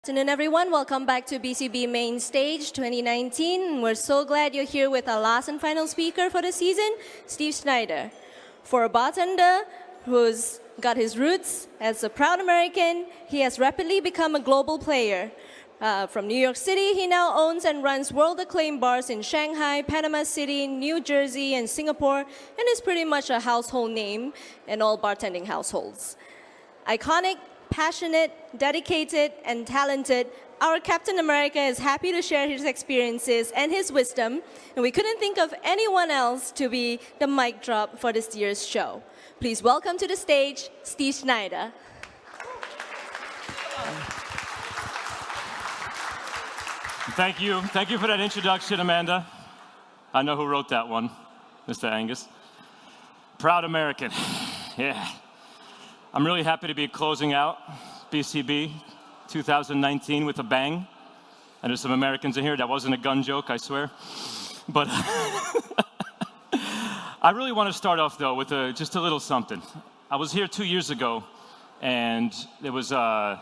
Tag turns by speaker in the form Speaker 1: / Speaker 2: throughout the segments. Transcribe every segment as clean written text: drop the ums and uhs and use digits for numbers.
Speaker 1: Afternoon, everyone. Welcome back to BCB Main Stage 2019. We're so glad you're here with our last and final speaker for the season, Steve Schneider. For a bartender who's got his roots as a proud American, he has rapidly become a global player. From New York City, he now owns and runs world-acclaimed bars in Shanghai, Panama City, New Jersey, and Singapore, and is pretty much a household name in all bartending households. Iconic, passionate, dedicated, and talented, our Captain America is happy to share his experiences and his wisdom, and we couldn't think of anyone else to be the mic drop for this year's show. Please welcome to the stage, Steve Schneider.
Speaker 2: Thank you. Thank you for that introduction, Amanda. I know who wrote that one, Mr. Angus. Proud American. Yeah. I'm really happy to be closing out BCB 2019 with a bang. And there's some Americans in here. That wasn't a gun joke, I swear. But I really want to start off, though, with just a little something. I was here 2 years ago, and there was a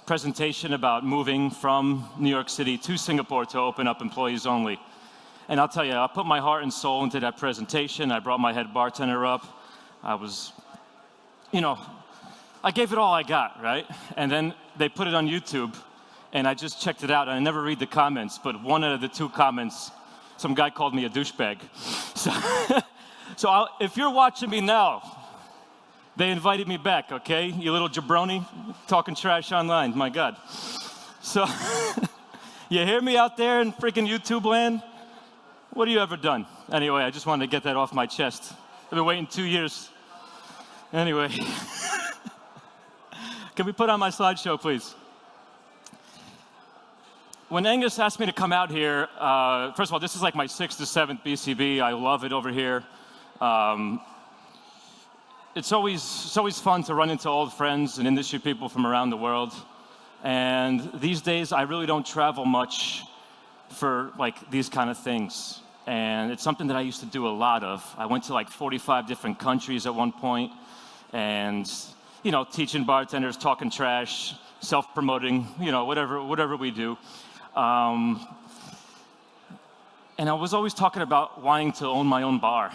Speaker 2: presentation about moving from New York City to Singapore to open up employees only. And I'll tell you, I put my heart and soul into that presentation. I brought my head bartender up. I was, I gave it all I got, right? And then they put it on YouTube, and I just checked it out. And I never read the comments, but one out of the two comments, some guy called me a douchebag. So if you're watching me now, they invited me back, okay? You little jabroni, talking trash online, my God. So, you hear me out there in freaking YouTube land? What have you ever done? Anyway, I just wanted to get that off my chest. I've been waiting 2 years. Anyway. Can we put on my slideshow, please? When Angus asked me to come out here, first of all, this is like my 6th to 7th BCB. I love it over here. It's always fun to run into old friends and industry people from around the world. And these days, I really don't travel much for like these kind of things. And it's something that I used to do a lot of. I went to like 45 different countries at one point, and teaching bartenders, talking trash, self-promoting, whatever we do. And I was always talking about wanting to own my own bar,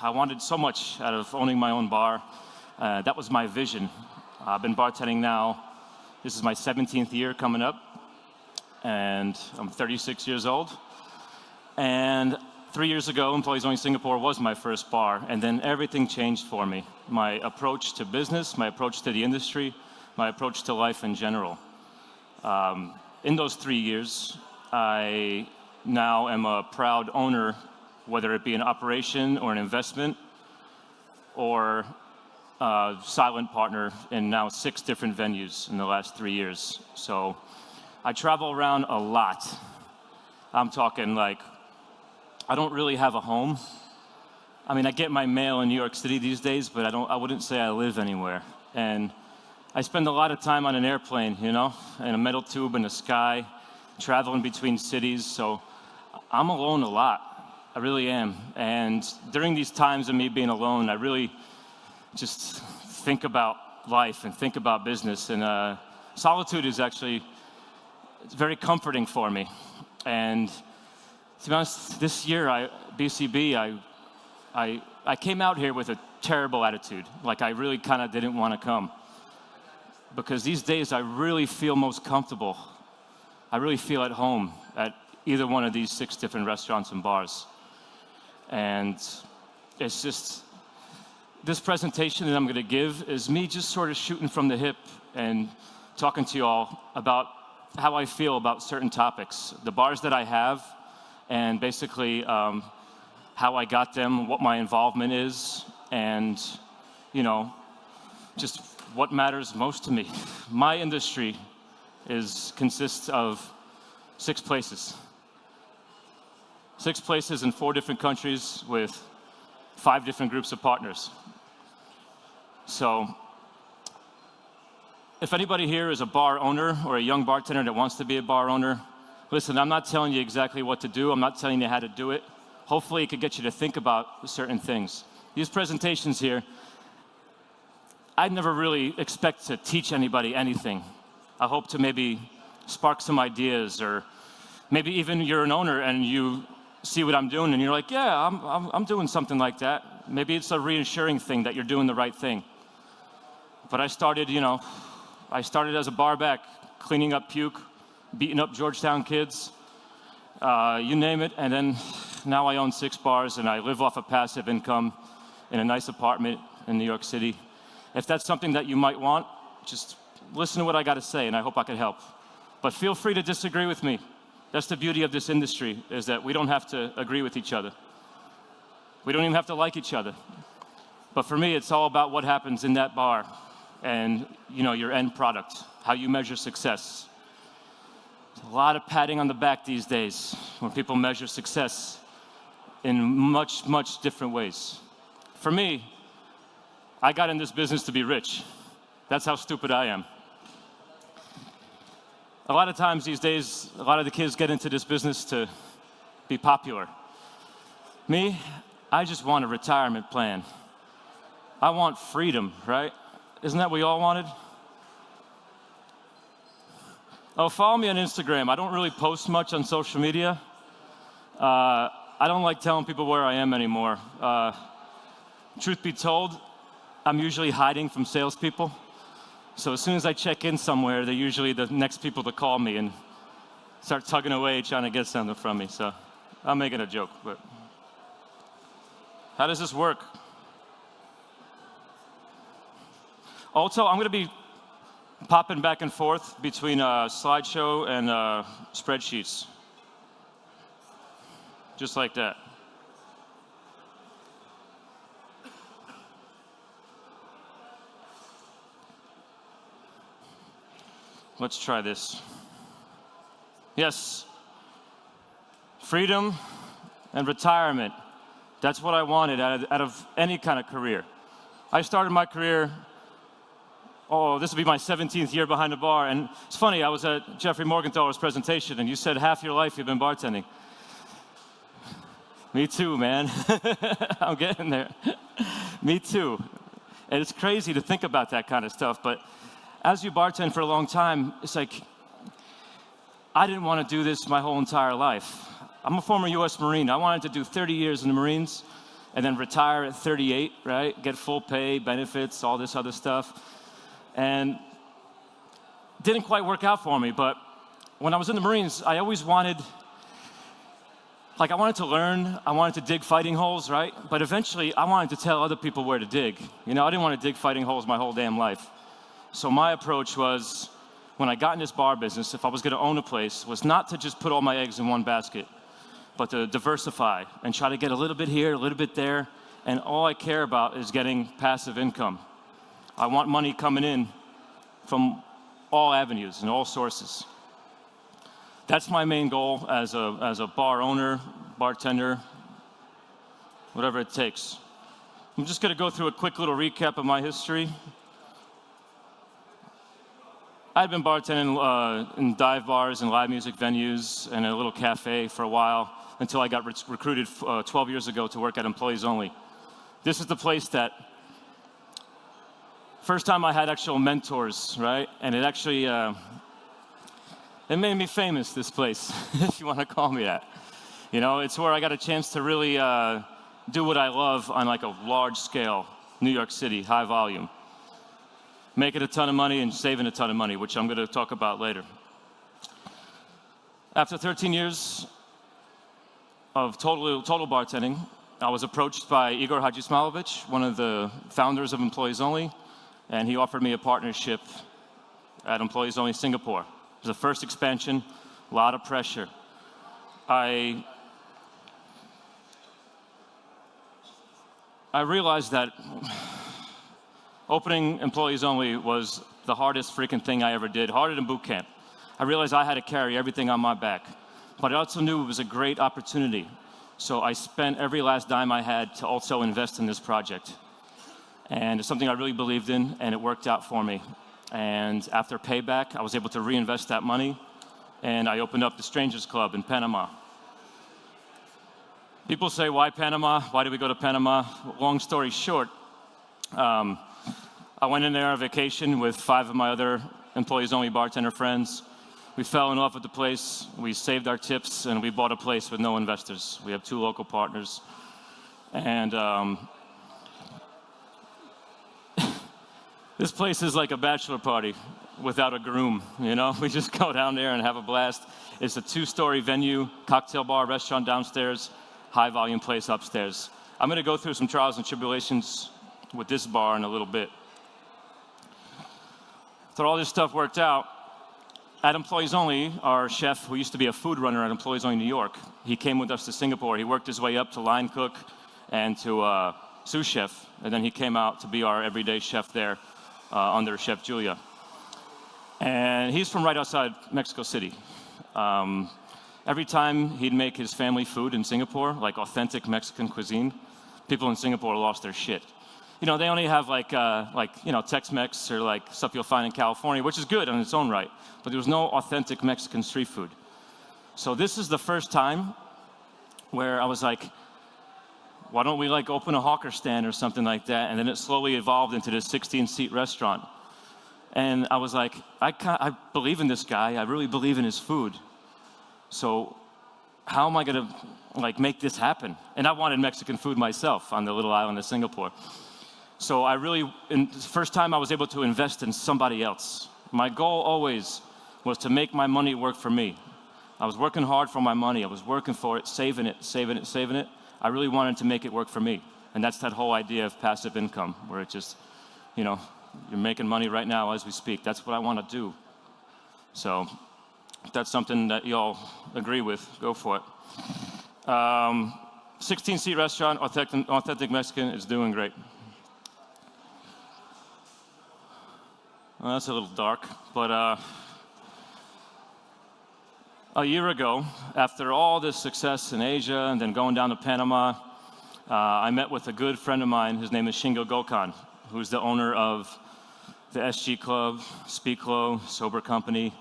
Speaker 2: I wanted so much out of owning my own bar. That was my vision. I've been bartending now. This is my 17th year coming up, and I'm 36 years old. And 3 years ago, Employees Only Singapore was my first bar, and then everything changed for me. My approach to business, my approach to the industry, my approach to life in general. In those 3 years, I now am a proud owner, whether it be an operation or an investment, or a silent partner in now 6 different venues in the last 3 years. So I travel around a lot. I'm talking like, I don't really have a home. I mean, I get my mail in New York City these days, but I wouldn't say I live anywhere. And I spend a lot of time on an airplane, in a metal tube in the sky, traveling between cities. So I'm alone a lot. I really am. And during these times of me being alone, I really just think about life and think about business. And solitude is actually, it's very comforting for me. And to be honest, this year, BCB, I came out here with a terrible attitude. Like I really kind of didn't want to come. Because these days, I really feel most comfortable. I really feel at home at either one of these 6 different restaurants and bars. And it's just, this presentation that I'm going to give is me just sort of shooting from the hip and talking to you all about how I feel about certain topics, the bars that I have, and basically how I got them, what my involvement is, and, just what matters most to me. My industry consists of 6 places. 6 places in 4 different countries with 5 different groups of partners. So if anybody here is a bar owner or a young bartender that wants to be a bar owner, listen, I'm not telling you exactly what to do. I'm not telling you how to do it. Hopefully it could get you to think about certain things. These presentations here, I never really expect to teach anybody anything. I hope to maybe spark some ideas, or maybe even you're an owner and you see what I'm doing and you're like, yeah, I'm doing something like that. Maybe it's a reassuring thing that you're doing the right thing. But I started as a barback, cleaning up puke, beating up Georgetown kids, you name it. And then now I own 6 bars and I live off of passive income in a nice apartment in New York City. If that's something that you might want, just listen to what I got to say and I hope I can help. But feel free to disagree with me. That's the beauty of this industry, is that we don't have to agree with each other. We don't even have to like each other. But for me, it's all about what happens in that bar and, your end product, how you measure success. There's a lot of patting on the back these days when people measure success in much, much different ways. For me, I got in this business to be rich. That's how stupid I am. A lot of times these days, a lot of the kids get into this business to be popular. Me, I just want a retirement plan. I want freedom, right? Isn't that what we all wanted? Oh, follow me on Instagram. I don't really post much on social media. I don't like telling people where I am anymore. Truth be told, I'm usually hiding from salespeople. So as soon as I check in somewhere, they're usually the next people to call me and start tugging away trying to get something from me. So I'm making a joke, but how does this work? Also, I'm going to be popping back and forth between slideshow and spreadsheets. Just like that. Let's try this. Yes. Freedom and retirement. That's what I wanted out of any kind of career. I started my career, this will be my 17th year behind the bar. And it's funny, I was at Jeffrey Morgenthaler's presentation, and you said half your life you've been bartending. Me too, man. I'm getting there. Me too. And it's crazy to think about that kind of stuff, but as you bartend for a long time, it's like, I didn't want to do this my whole entire life. I'm a former US Marine. I wanted to do 30 years in the Marines and then retire at 38, right? Get full pay, benefits, all this other stuff. And it didn't quite work out for me, but when I was in the Marines, I always wanted to learn, I wanted to dig fighting holes, right? But eventually, I wanted to tell other people where to dig. I didn't want to dig fighting holes my whole damn life. So my approach was, when I got in this bar business, if I was going to own a place, was not to just put all my eggs in one basket, but to diversify and try to get a little bit here, a little bit there, and all I care about is getting passive income. I want money coming in from all avenues and all sources. That's my main goal as a bar owner, bartender, whatever it takes. I'm just going to go through a quick little recap of my history. I'd been bartending in dive bars and live music venues and a little cafe for a while until I got recruited 12 years ago to work at Employees Only. This is the place that, first time I had actual mentors, right? And it actually, it made me famous, this place, if you want to call me that. It's where I got a chance to really do what I love on like a large scale, New York City, high volume. Making a ton of money and saving a ton of money, which I'm going to talk about later. After 13 years of total bartending, I was approached by Igor Hadjismailovic, one of the founders of Employees Only, and he offered me a partnership at Employees Only Singapore. It was the first expansion, a lot of pressure. I realized that opening Employees Only was the hardest freaking thing I ever did, harder than boot camp. I realized I had to carry everything on my back, but I also knew it was a great opportunity. So I spent every last dime I had to also invest in this project. And it's something I really believed in, and it worked out for me. And after payback, I was able to reinvest that money, and I opened up the Strangers Club in Panama. People say, why Panama? Why did we go to Panama? Long story short, I went in there on vacation with 5 of my other employees-only bartender friends. We fell in love with the place, we saved our tips, and we bought a place with no investors. We have 2 local partners. And this place is like a bachelor party without a groom, you know? We just go down there and have a blast. It's a 2-story venue, cocktail bar, restaurant downstairs, high-volume place upstairs. I'm gonna go through some trials and tribulations with this bar in a little bit. So all this stuff worked out. At Employees Only, our chef, who used to be a food runner at Employees Only New York, he came with us to Singapore. He worked his way up to line cook and to sous chef, and then he came out to be our everyday chef there under Chef Julia. And he's from right outside Mexico City. Every time he'd make his family food in Singapore, like authentic Mexican cuisine, people in Singapore lost their shit. You know, they only have like Tex-Mex or like stuff you'll find in California, which is good on its own right, but there was no authentic Mexican street food. So this is the first time where I was like, why don't we like open a hawker stand or something like that? And then it slowly evolved into this 16-seat restaurant. And I was like, I believe in this guy. I really believe in his food. So how am I gonna like make this happen? And I wanted Mexican food myself on the little island of Singapore. So the first time I was able to invest in somebody else. My goal always was to make my money work for me. I was working hard for my money. I was working for it, saving it, saving it, saving it. I really wanted to make it work for me. And that's that whole idea of passive income, where it just, you know, you're making money right now as we speak. That's what I want to do. So if that's something that y'all agree with, go for it. 16-seat restaurant, authentic Mexican, is doing great. Well, that's a little dark, but a year ago, after all this success in Asia and then going down to Panama, I met with a good friend of mine. His name is Shingo Gokhan, who's the owner of the SG Club, Speak Low, Sobre Company.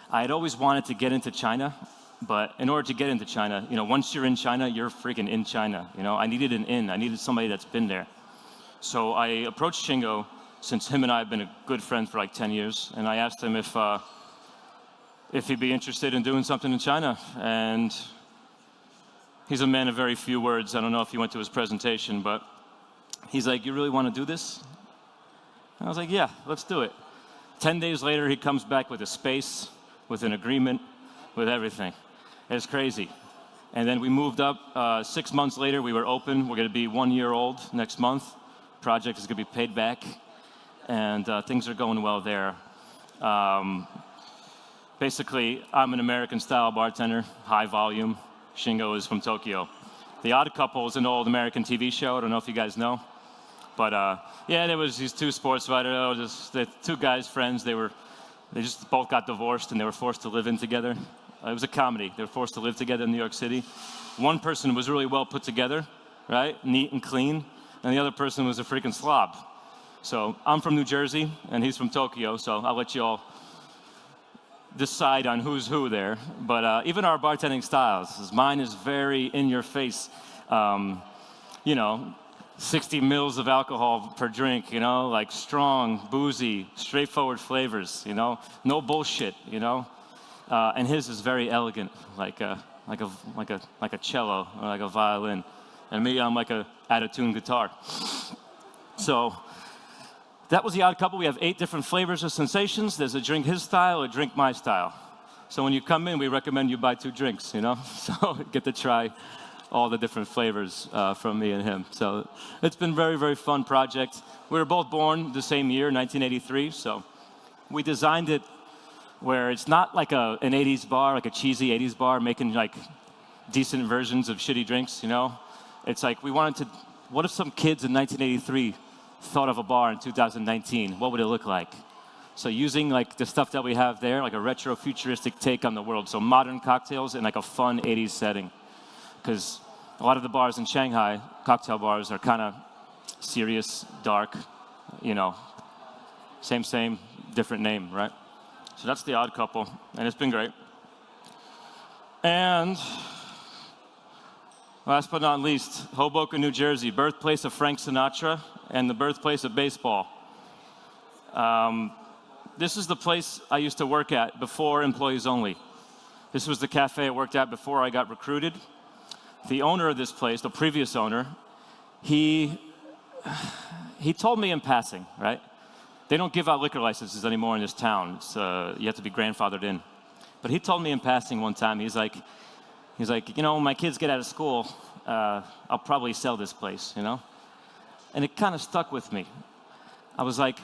Speaker 2: I had always wanted to get into China, but in order to get into China, you know, once you're in China, you're freaking in China. You know, I needed an in. I needed somebody that's been there. So I approached Shingo, since him and I have been a good friend for like 10 years, and I asked him if he'd be interested in doing something in China. And he's a man of very few words. I don't know if you went to his presentation, but he's like, you really want to do this? And I was like, yeah, let's do it. 10 days later, he comes back with a space, with an agreement, with everything. It's crazy. And then we moved up. 6 months later, we were open. We're going to be 1 year old next month. Project is going to be paid back. And things are going well there. Basically, I'm an American-style bartender, high volume. Shingo is from Tokyo. The Odd Couple is an old American TV show. I don't know if you guys know. But yeah, there was these 2 sports writers, the 2 guys, friends. They just both got divorced and they were forced to live in together. It was a comedy. They were forced to live together in New York City. One person was really well put together, right? Neat and clean. And the other person was a freaking slob. So I'm from New Jersey, and he's from Tokyo, so I'll let you all decide on who's who there. But even our bartending styles, mine is very in your face, you know, 60 mils of alcohol per drink, you know, like strong, boozy, straightforward flavors, you know, no bullshit, you know. And his is very elegant, like a cello or like a violin. And me, I'm like a out-of-tune guitar. So that was the Odd Couple. We have 8 different flavors of sensations. There's a drink his style, a drink my style. So when you come in, we recommend you buy 2 drinks, you know? So get to try all the different flavors from me and him. So it's been a very, very fun project. We were both born the same year, 1983, so we designed it where it's not like an 80s bar, like a cheesy 80s bar, making like decent versions of shitty drinks, you know? It's like we wanted to, what if some kids in 1983 thought of a bar in 2019? What would it look like? So using like the stuff that we have there, like a retro futuristic take on the world. So modern cocktails in like a fun 80s setting. Because a lot of the bars in Shanghai, cocktail bars, are kind of serious, dark, you know, same, different name, right? So that's the Odd Couple, and it's been great. And last but not least, Hoboken, New Jersey, birthplace of Frank Sinatra and the birthplace of baseball. this is the place I used to work at before employees only. This was the cafe I worked at before I got recruited. The owner of this place, the previous owner, he told me in passing, right? They don't give out liquor licenses anymore in this town. You have to be grandfathered in. But he told me in passing one time, he's like, you know, when my kids get out of school, I'll probably sell this place, you know? And it kind of stuck with me. I was like,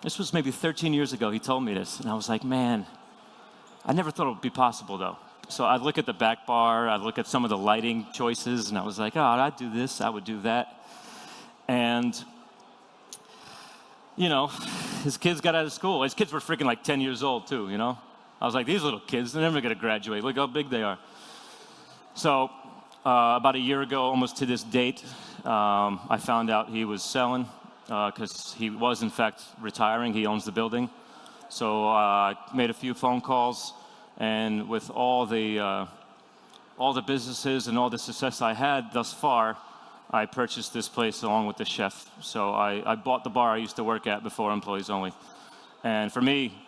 Speaker 2: this was maybe 13 years ago he told me this, and I was like, man, I never thought it would be possible, though. So I'd look at the back bar, I'd look at some of the lighting choices, and I was like, oh, I'd do this, I would do that. And, you know, his kids got out of school. His kids were freaking like 10 years old, too, you know? I was like, these little kids, they're never going to graduate. Look how big they are. So about a year ago, almost to this date, I found out he was selling because he was, in fact, retiring. He owns the building. So I made a few phone calls, and with all the businesses and all the success I had thus far, I purchased this place along with the chef. So I bought the bar I used to work at before employees only. And for me,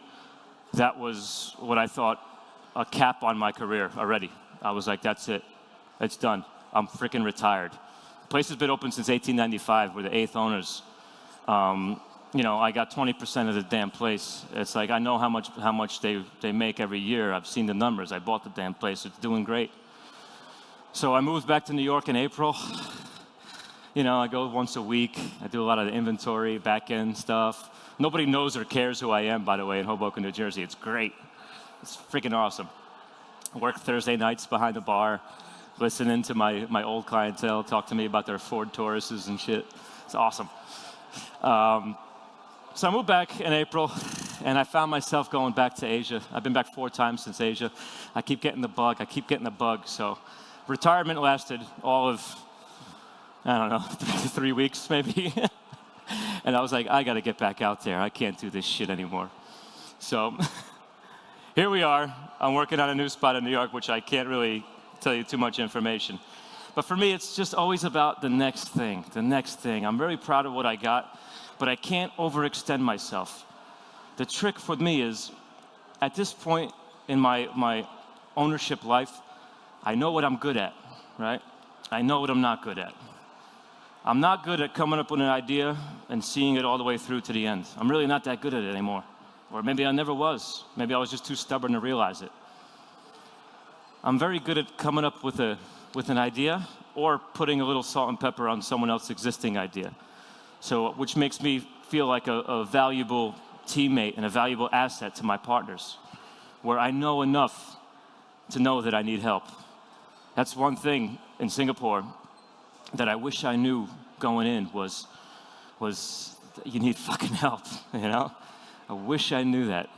Speaker 2: that was what I thought a cap on my career already. I was like, that's it. It's done. I'm freaking retired. The place has been open since 1895. We're the 8th owners. You know, I got 20% of the damn place. It's like I know how much they make every year. I've seen the numbers. I bought the damn place. It's doing great. So I moved back to New York in April. You know, I go once a week. I do a lot of the inventory, back-end stuff. Nobody knows or cares who I am, by the way, in Hoboken, New Jersey. It's great. It's freaking awesome. I work Thursday nights behind the bar, listening to my old clientele talk to me about their Ford Tauruses and shit. It's awesome. So I moved back in April, and I found myself going back to Asia. I've been back 4 times since Asia. I keep getting the bug. So retirement lasted all of, I don't know, 3 weeks maybe. And I was like, I got to get back out there. I can't do this shit anymore. So here we are. I'm working on a new spot in New York, which I can't really tell you too much information. But for me, it's just always about the next thing. I'm very proud of what I got, but I can't overextend myself. The trick for me is, at this point in my ownership life, I know what I'm good at, right? I know what I'm not good at. I'm not good at coming up with an idea and seeing it all the way through to the end. I'm really not that good at it anymore. Or maybe I never was. Maybe I was just too stubborn to realize it. I'm very good at coming up with an idea or putting a little salt and pepper on someone else's existing idea. So, which makes me feel like a valuable teammate and a valuable asset to my partners, where I know enough to know that I need help. That's one thing in Singapore that I wish I knew going in was you need fucking help, you know? I wish I knew that.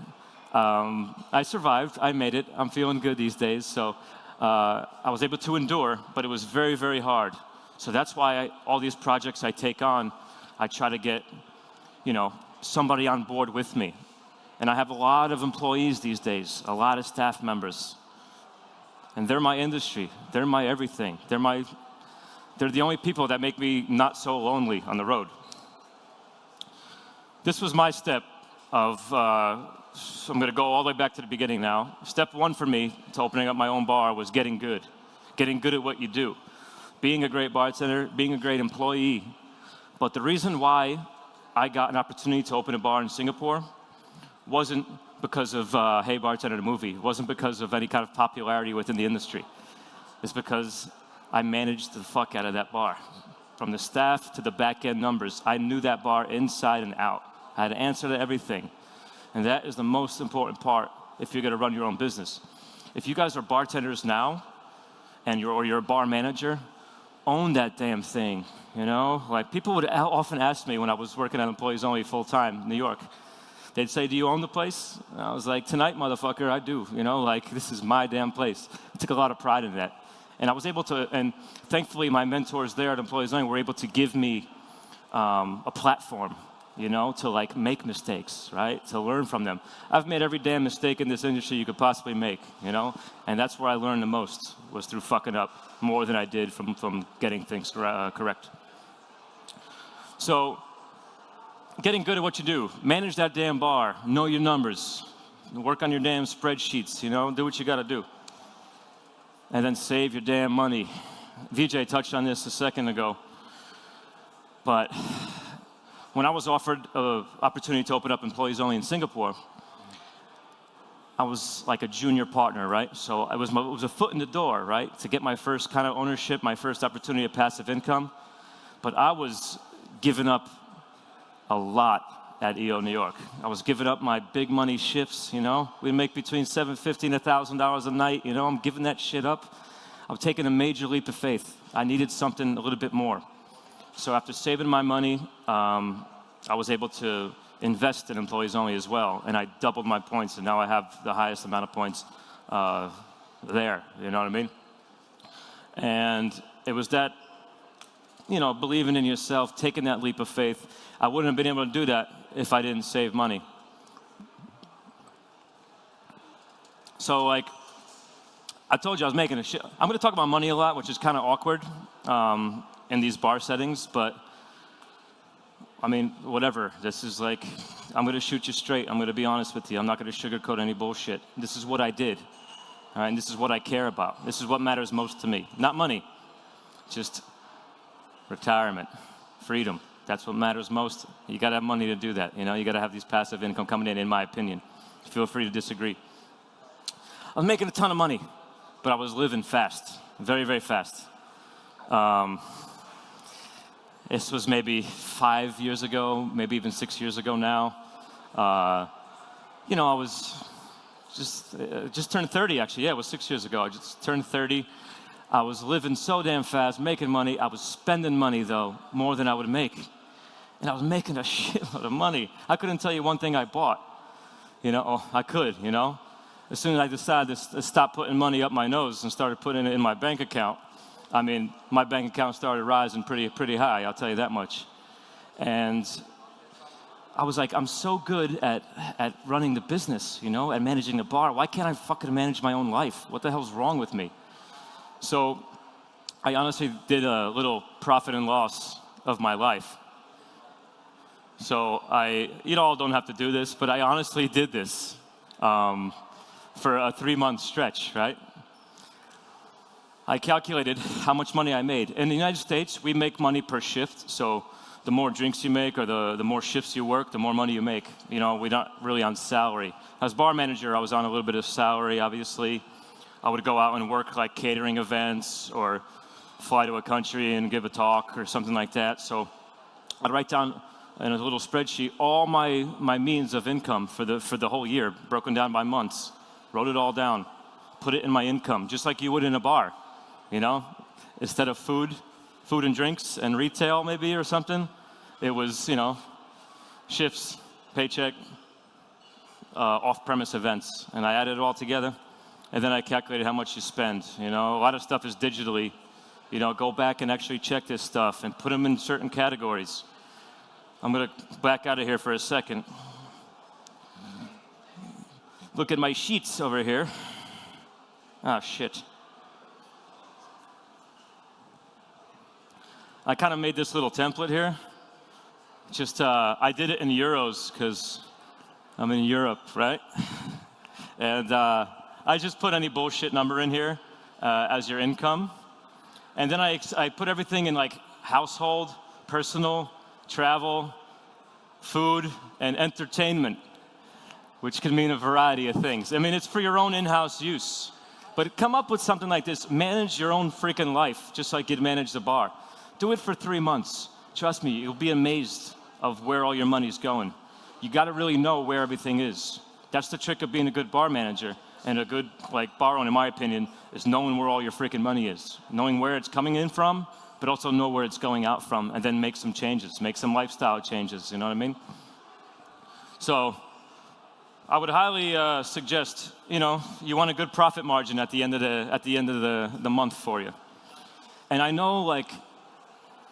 Speaker 2: I survived, I made it, I'm feeling good these days, so I was able to endure, but it was very, very hard. So that's why all these projects I take on, I try to get, you know, somebody on board with me. And I have a lot of employees these days, a lot of staff members. And they're my industry, they're my everything, they're the only people that make me not so lonely on the road. This was my step of, so I'm gonna go all the way back to the beginning now. Step 1 for me to opening up my own bar was getting good at what you do. Being a great bartender, being a great employee. But the reason why I got an opportunity to open a bar in Singapore wasn't because of Hey Bartender the movie. It wasn't because of any kind of popularity within the industry. It's because I managed the fuck out of that bar. From the staff to the back end numbers, I knew that bar inside and out. I had to answer to everything. And that is the most important part if you're gonna run your own business. If you guys are bartenders now, and you're a bar manager, own that damn thing, you know? Like, people would often ask me when I was working at Employees Only full-time in New York, they'd say, do you own the place? And I was like, tonight, motherfucker, I do, you know? Like, this is my damn place. I took a lot of pride in that. And I was able to, and thankfully my mentors there at Employees Only were able to give me a platform, you know, to like make mistakes, right? To learn from them. I've made every damn mistake in this industry you could possibly make, you know? And that's where I learned the most, was through fucking up more than I did from getting things correct. So getting good at what you do. Manage that damn bar. Know your numbers. Work on your damn spreadsheets, you know? Do what you gotta do. And then save your damn money. VJ touched on this a second ago. But when I was offered an opportunity to open up employees only in Singapore, I was like a junior partner, right? So it was a foot in the door, right? To get my first kind of ownership, my first opportunity of passive income. But I was giving up a lot at EO New York. I was giving up my big money shifts, you know? We make between $750 and $1,000 a night, you know? I'm giving that shit up. I'm taking a major leap of faith. I needed something a little bit more. So after saving my money, I was able to invest in employees only as well, and I doubled my points, and now I have the highest amount of points there, you know what I mean? And it was that, you know, believing in yourself, taking that leap of faith. I wouldn't have been able to do that if I didn't save money. So, like, I told you I was making a shit. I'm gonna talk about money a lot, which is kind of awkward in these bar settings, but I mean, whatever. This is like, I'm gonna shoot you straight. I'm gonna be honest with you. I'm not gonna sugarcoat any bullshit. This is what I did, all right? And this is what I care about. This is what matters most to me. Not money, just retirement, freedom. That's what matters most. You gotta have money to do that, you know? You gotta have these passive income coming in my opinion. Feel free to disagree. I was making a ton of money, but I was living fast, very, very fast. This was maybe 5 years ago, maybe even 6 years ago now. You know, I was just turned 30 actually. Yeah, it was 6 years ago. I just turned 30. I was living so damn fast, making money. I was spending money though, more than I would make. And I was making a shitload of money. I couldn't tell you one thing I bought. You know, oh, I could, you know. As soon as I decided to stop putting money up my nose and started putting it in my bank account, I mean, my bank account started rising pretty high, I'll tell you that much. And I was like, I'm so good at running the business, you know, at managing the bar. Why can't I fucking manage my own life? What the hell's wrong with me? So I honestly did a little profit and loss of my life. So you all don't have to do this, but I honestly did this for a 3-month stretch, right? I calculated how much money I made. In the United States, we make money per shift, so the more drinks you make or the more shifts you work, the more money you make. You know, we're not really on salary. As bar manager, I was on a little bit of salary, obviously. I would go out and work like catering events or fly to a country and give a talk or something like that. So I'd write down in a little spreadsheet all my means of income for the whole year, broken down by months. Wrote it all down, put it in my income, just like you would in a bar. You know, instead of food and drinks and retail maybe or something, it was, you know, shifts, paycheck, off-premise events. And I added it all together, and then I calculated how much you spend. You know, a lot of stuff is digitally. You know, go back and actually check this stuff and put them in certain categories. I'm gonna back out of here for a second. Look at my sheets over here. Ah, shit. I kind of made this little template here. Just, I did it in euros because I'm in Europe, right? And I just put any bullshit number in here as your income. And then I put everything in like household, personal, travel, food, and entertainment, which can mean a variety of things. I mean, it's for your own in-house use. But come up with something like this. Manage your own freaking life, just like you'd manage the bar. Do it for 3 months. Trust me, you'll be amazed of where all your money's going. You gotta really know where everything is. That's the trick of being a good bar manager and a good bar owner, in my opinion, is knowing where all your freaking money is. Knowing where it's coming in from, but also know where it's going out from, and then make some changes, make some lifestyle changes, you know what I mean? So, I would highly suggest, you know, you want a good profit margin at the end of the month for you. And I know, like,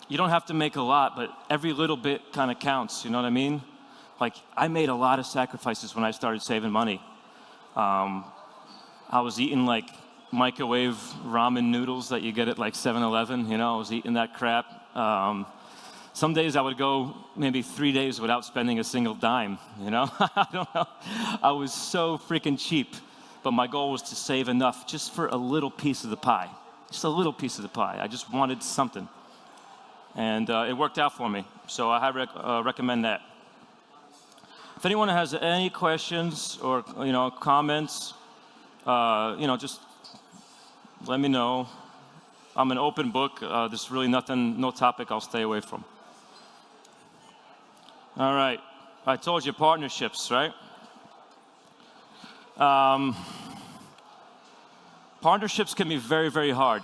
Speaker 2: you don't have to make a lot, but every little bit kind of counts, you know what I mean? Like, I made a lot of sacrifices when I started saving money. I was eating like microwave ramen noodles that you get at like 7-Eleven, you know, I was eating that crap. Some days I would go maybe 3 days without spending a single dime, you know? I don't know. I was so freaking cheap, but my goal was to save enough just for a little piece of the pie. Just a little piece of the pie. I just wanted something. And it worked out for me, so I highly recommend that. If anyone has any questions or comments, just let me know. I'm an open book. There's really nothing, no topic I'll stay away from. All right, I told you partnerships, right? Partnerships can be very, very hard.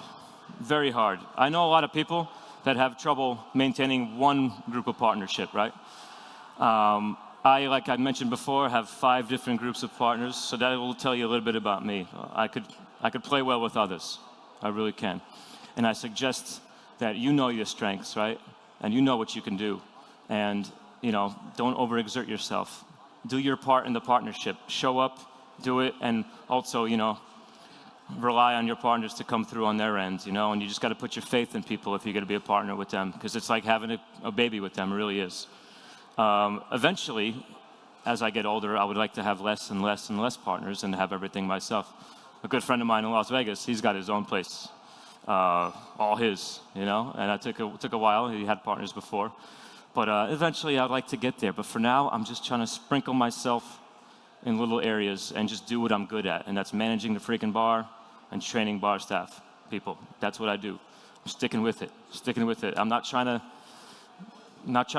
Speaker 2: Very hard. I know a lot of people that have trouble maintaining one group of partnership, right? I, like I mentioned before, have 5 different groups of partners, so that will tell you a little bit about me. I could play well with others. I really can. And I suggest that you know your strengths, right? And you know what you can do. And, don't overexert yourself. Do your part in the partnership. Show up, do it, and also, rely on your partners to come through on their end, and you just got to put your faith in people if you're going to be a partner with them, because it's like having a baby with them, it really is. Eventually, as I get older, I would like to have less and less and less partners and have everything myself. A good friend of mine in Las Vegas, he's got his own place, all his, and it took a while. He had partners before, but eventually I'd like to get there. But for now, I'm just trying to sprinkle myself in little areas and just do what I'm good at, and that's managing the freaking bar and training bar staff people. That's what I do. I'm sticking with it. I'm not trying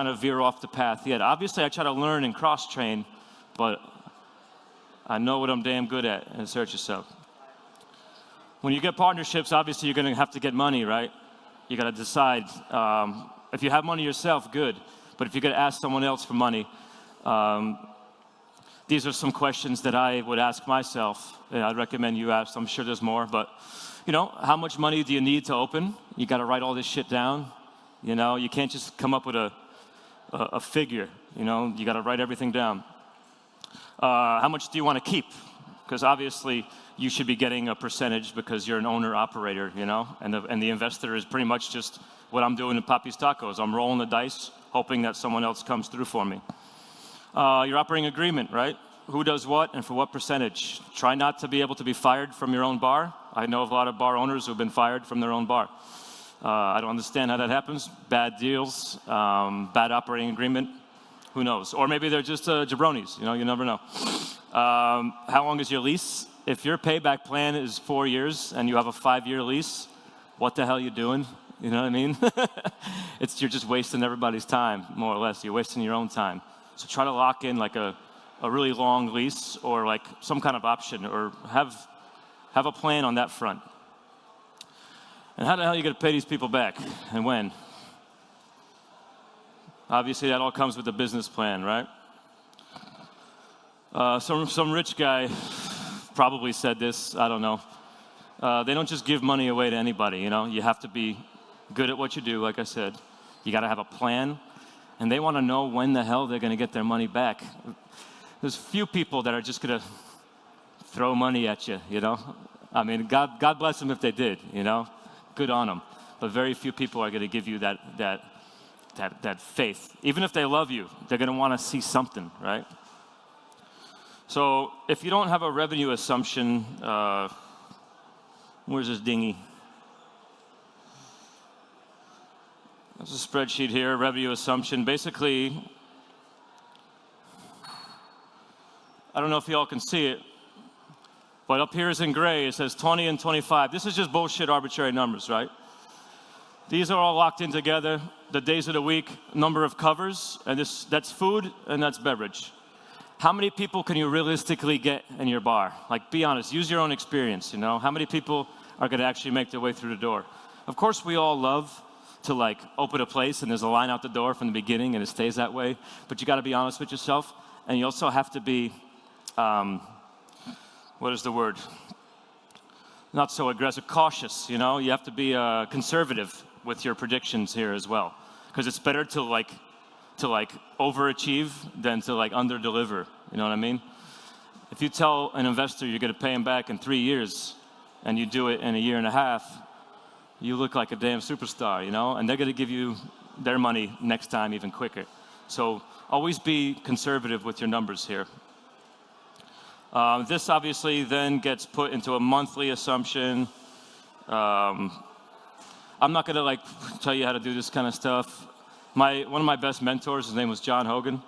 Speaker 2: to veer off the path yet. Obviously, I try to learn and cross-train, but I know what I'm damn good at, and assert yourself. When you get partnerships, obviously you're going to have to get money, right? You got to decide. If you have money yourself, good. But if you're going to ask someone else for money, these are some questions that I would ask myself, and I'd recommend you ask. I'm sure there's more, but how much money do you need to open? You got to write all this shit down. You can't just come up with a figure. You got to write everything down. How much do you want to keep? Because obviously you should be getting a percentage because you're an owner-operator, and the investor is pretty much just what I'm doing in Papi's Tacos. I'm rolling the dice, hoping that someone else comes through for me. Your operating agreement, right? Who does what and for what percentage? Try not to be able to be fired from your own bar. I know of a lot of bar owners who have been fired from their own bar. I don't understand how that happens. Bad deals, bad operating agreement, who knows? Or maybe they're just jabronis, you never know. How long is your lease? If your payback plan is 4 years and you have a 5-year lease, what the hell are you doing? You know what I mean? You're just wasting everybody's time, more or less. You're wasting your own time. So try to lock in like a really long lease or like some kind of option, or have a plan on that front. And how the hell are you going to pay these people back, and when? Obviously, that all comes with a business plan, right? Some rich guy probably said this, I don't know. They don't just give money away to anybody, You have to be good at what you do, like I said. You got to have a plan, and they want to know when the hell they're going to get their money back. There's few people that are just going to throw money at you, I mean, God bless them if they did, Good on them. But very few people are going to give you that faith. Even if they love you, they're going to want to see something, right? So if you don't have a revenue assumption, where's this dinghy? There's a spreadsheet here, revenue assumption. Basically, I don't know if y'all can see it, but up here is in gray. It says 20 and 25. This is just bullshit arbitrary numbers, right? These are all locked in together. The days of the week, number of covers, and that's food and that's beverage. How many people can you realistically get in your bar? Like, be honest, use your own experience, How many people are going to actually make their way through the door? Of course, we all love to open a place and there's a line out the door from the beginning and it stays that way, but you got to be honest with yourself, and you also have to be, what is the word? Not so aggressive, cautious, You have to be conservative with your predictions here as well, because it's better to overachieve than to under-deliver, you know what I mean? If you tell an investor you're going to pay him back in 3 years and you do it in a year and a half, you look like a damn superstar, And they're going to give you their money next time even quicker. So always be conservative with your numbers here. This obviously then gets put into a monthly assumption. I'm not gonna like tell you how to do this kind of stuff. One of my best mentors, his name was John Hogan.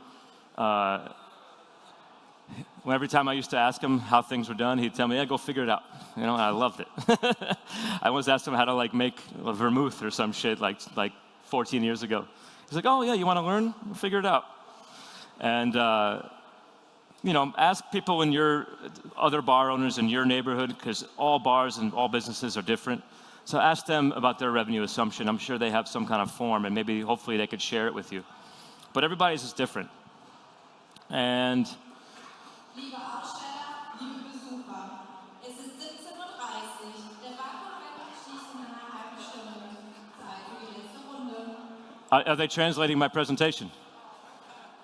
Speaker 2: Every time I used to ask him how things were done, he'd tell me, "Yeah, go figure it out." You know, and I loved it. I once asked him how to like make a vermouth or some shit like 14 years ago. He's like, "Oh yeah, you want to learn? We'll figure it out." And you know, ask people in your other bar owners in your neighborhood, because all bars and all businesses are different. So ask them about their revenue assumption. I'm sure they have some kind of form, and maybe hopefully they could share it with you. But everybody's is different. And
Speaker 3: Liebe Aussteller, liebe Besucher, es ist 17:30 Uhr. Der Barback schließt in einer halben Stunde. Zeit für die letzte Runde.
Speaker 2: Are they translating my presentation?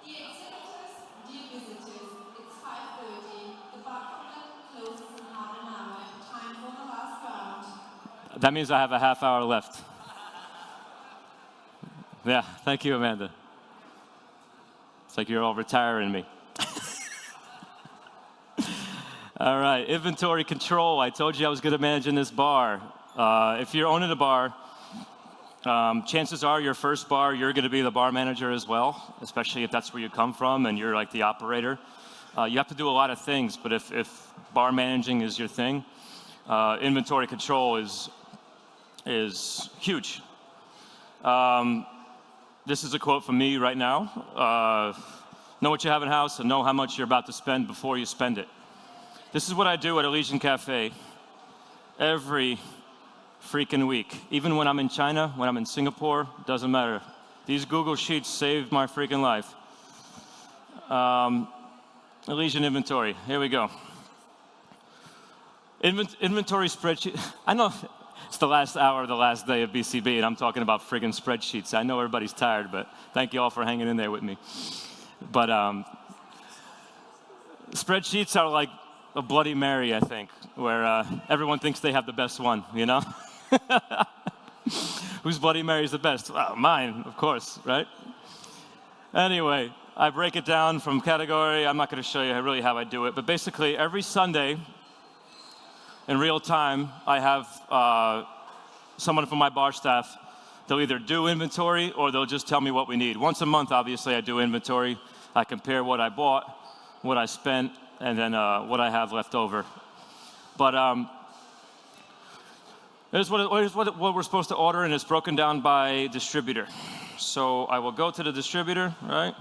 Speaker 3: Dear executives, dear visitors, it's 5:30. The Barback closes in half an hour. Time for the last round.
Speaker 2: That means I have a half hour left. Yeah, thank you, Amanda. It's like you're all retiring me. All right, inventory control. I told you I was good at managing this bar. If you're owning a bar, chances are your first bar, you're going to be the bar manager as well, especially if that's where you come from and you're like the operator. You have to do a lot of things, but if bar managing is your thing, inventory control is huge. This is a quote from me right now. Know what you have in house and know how much you're about to spend before you spend it. This is what I do at a Legion Cafe every freaking week. Even when I'm in China, when I'm in Singapore, doesn't matter. These Google Sheets saved my freaking life. Legion inventory, here we go. Inventory spreadsheet. I know it's the last hour of the last day of BCB and I'm talking about friggin' spreadsheets. I know everybody's tired, but thank you all for hanging in there with me. But spreadsheets are like a Bloody Mary, I think, where everyone thinks they have the best one, you know? Whose Bloody Mary is the best? Well, mine, of course, right? Anyway, I break it down from category. I'm not going to show you really how I do it, but basically every Sunday, in real time, I have someone from my bar staff. They'll either do inventory or they'll just tell me what we need. Once a month, obviously, I do inventory. I compare what I bought, what I spent, and then what I have left over. But here's what we're supposed to order, and it's broken down by distributor. So I will go to the distributor, right?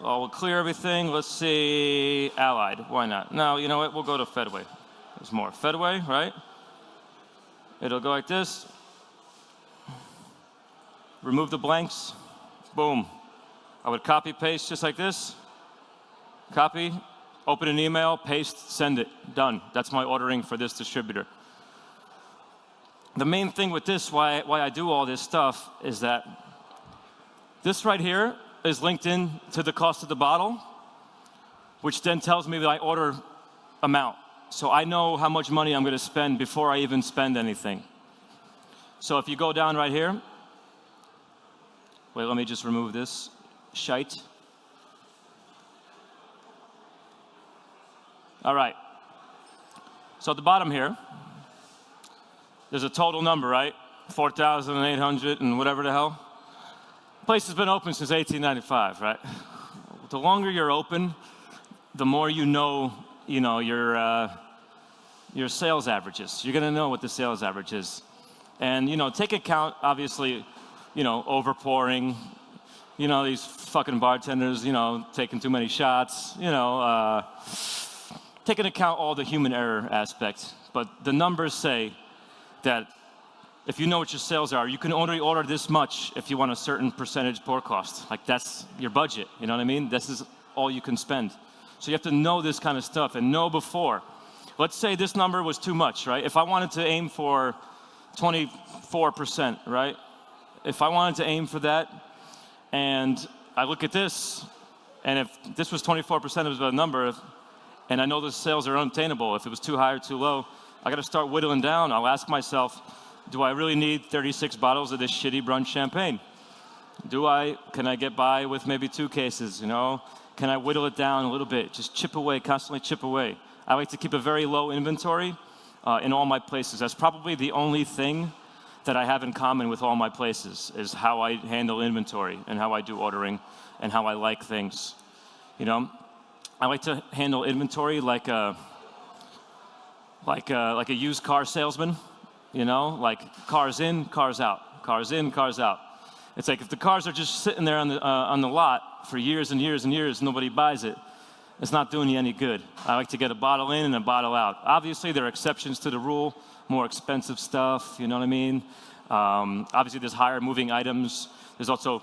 Speaker 2: I will clear everything. Let's see, Allied. Why not? No, you know what? We'll go to Fedway. There's more. Fedway, right? It'll go like this. Remove the blanks. Boom. I would copy, paste just like this. Copy, open an email, paste, send it. Done. That's my ordering for this distributor. The main thing with this, why I do all this stuff, is that this right here is linked in to the cost of the bottle, which then tells me my order amount. So I know how much money I'm going to spend before I even spend anything. So if you go down right here, wait, let me just remove this shite. All right. So at the bottom here, there's a total number, right? 4,800 and whatever the hell. The place has been open since 1895, right? The longer you're open, the more you know your sales averages. You're gonna know what the sales average is. And, take account, obviously, overpouring, these fucking bartenders, taking too many shots, take into account all the human error aspects. But the numbers say that if you know what your sales are, you can only order this much if you want a certain percentage pour cost. Like, that's your budget, you know what I mean? This is all you can spend. So you have to know this kind of stuff and know before. Let's say this number was too much, right? If I wanted to aim for 24%, right? If I wanted to aim for that, and I look at this, and if this was 24% of the number, and I know the sales are unattainable, if it was too high or too low, I gotta start whittling down. I'll ask myself, do I really need 36 bottles of this shitty brunch champagne? Can I get by with maybe 2 cases, you know? Can I whittle it down a little bit? Just chip away, constantly chip away. I like to keep a very low inventory in all my places. That's probably the only thing that I have in common with all my places, is how I handle inventory and how I do ordering and how I like things. You know, I like to handle inventory like a used car salesman. You know, like cars in, cars out, cars in, cars out. It's like if the cars are just sitting there on the lot for years and years and years, nobody buys it, it's not doing you any good. I like to get a bottle in and a bottle out. Obviously, there are exceptions to the rule, more expensive stuff, you know what I mean? Obviously, there's higher moving items. There's also,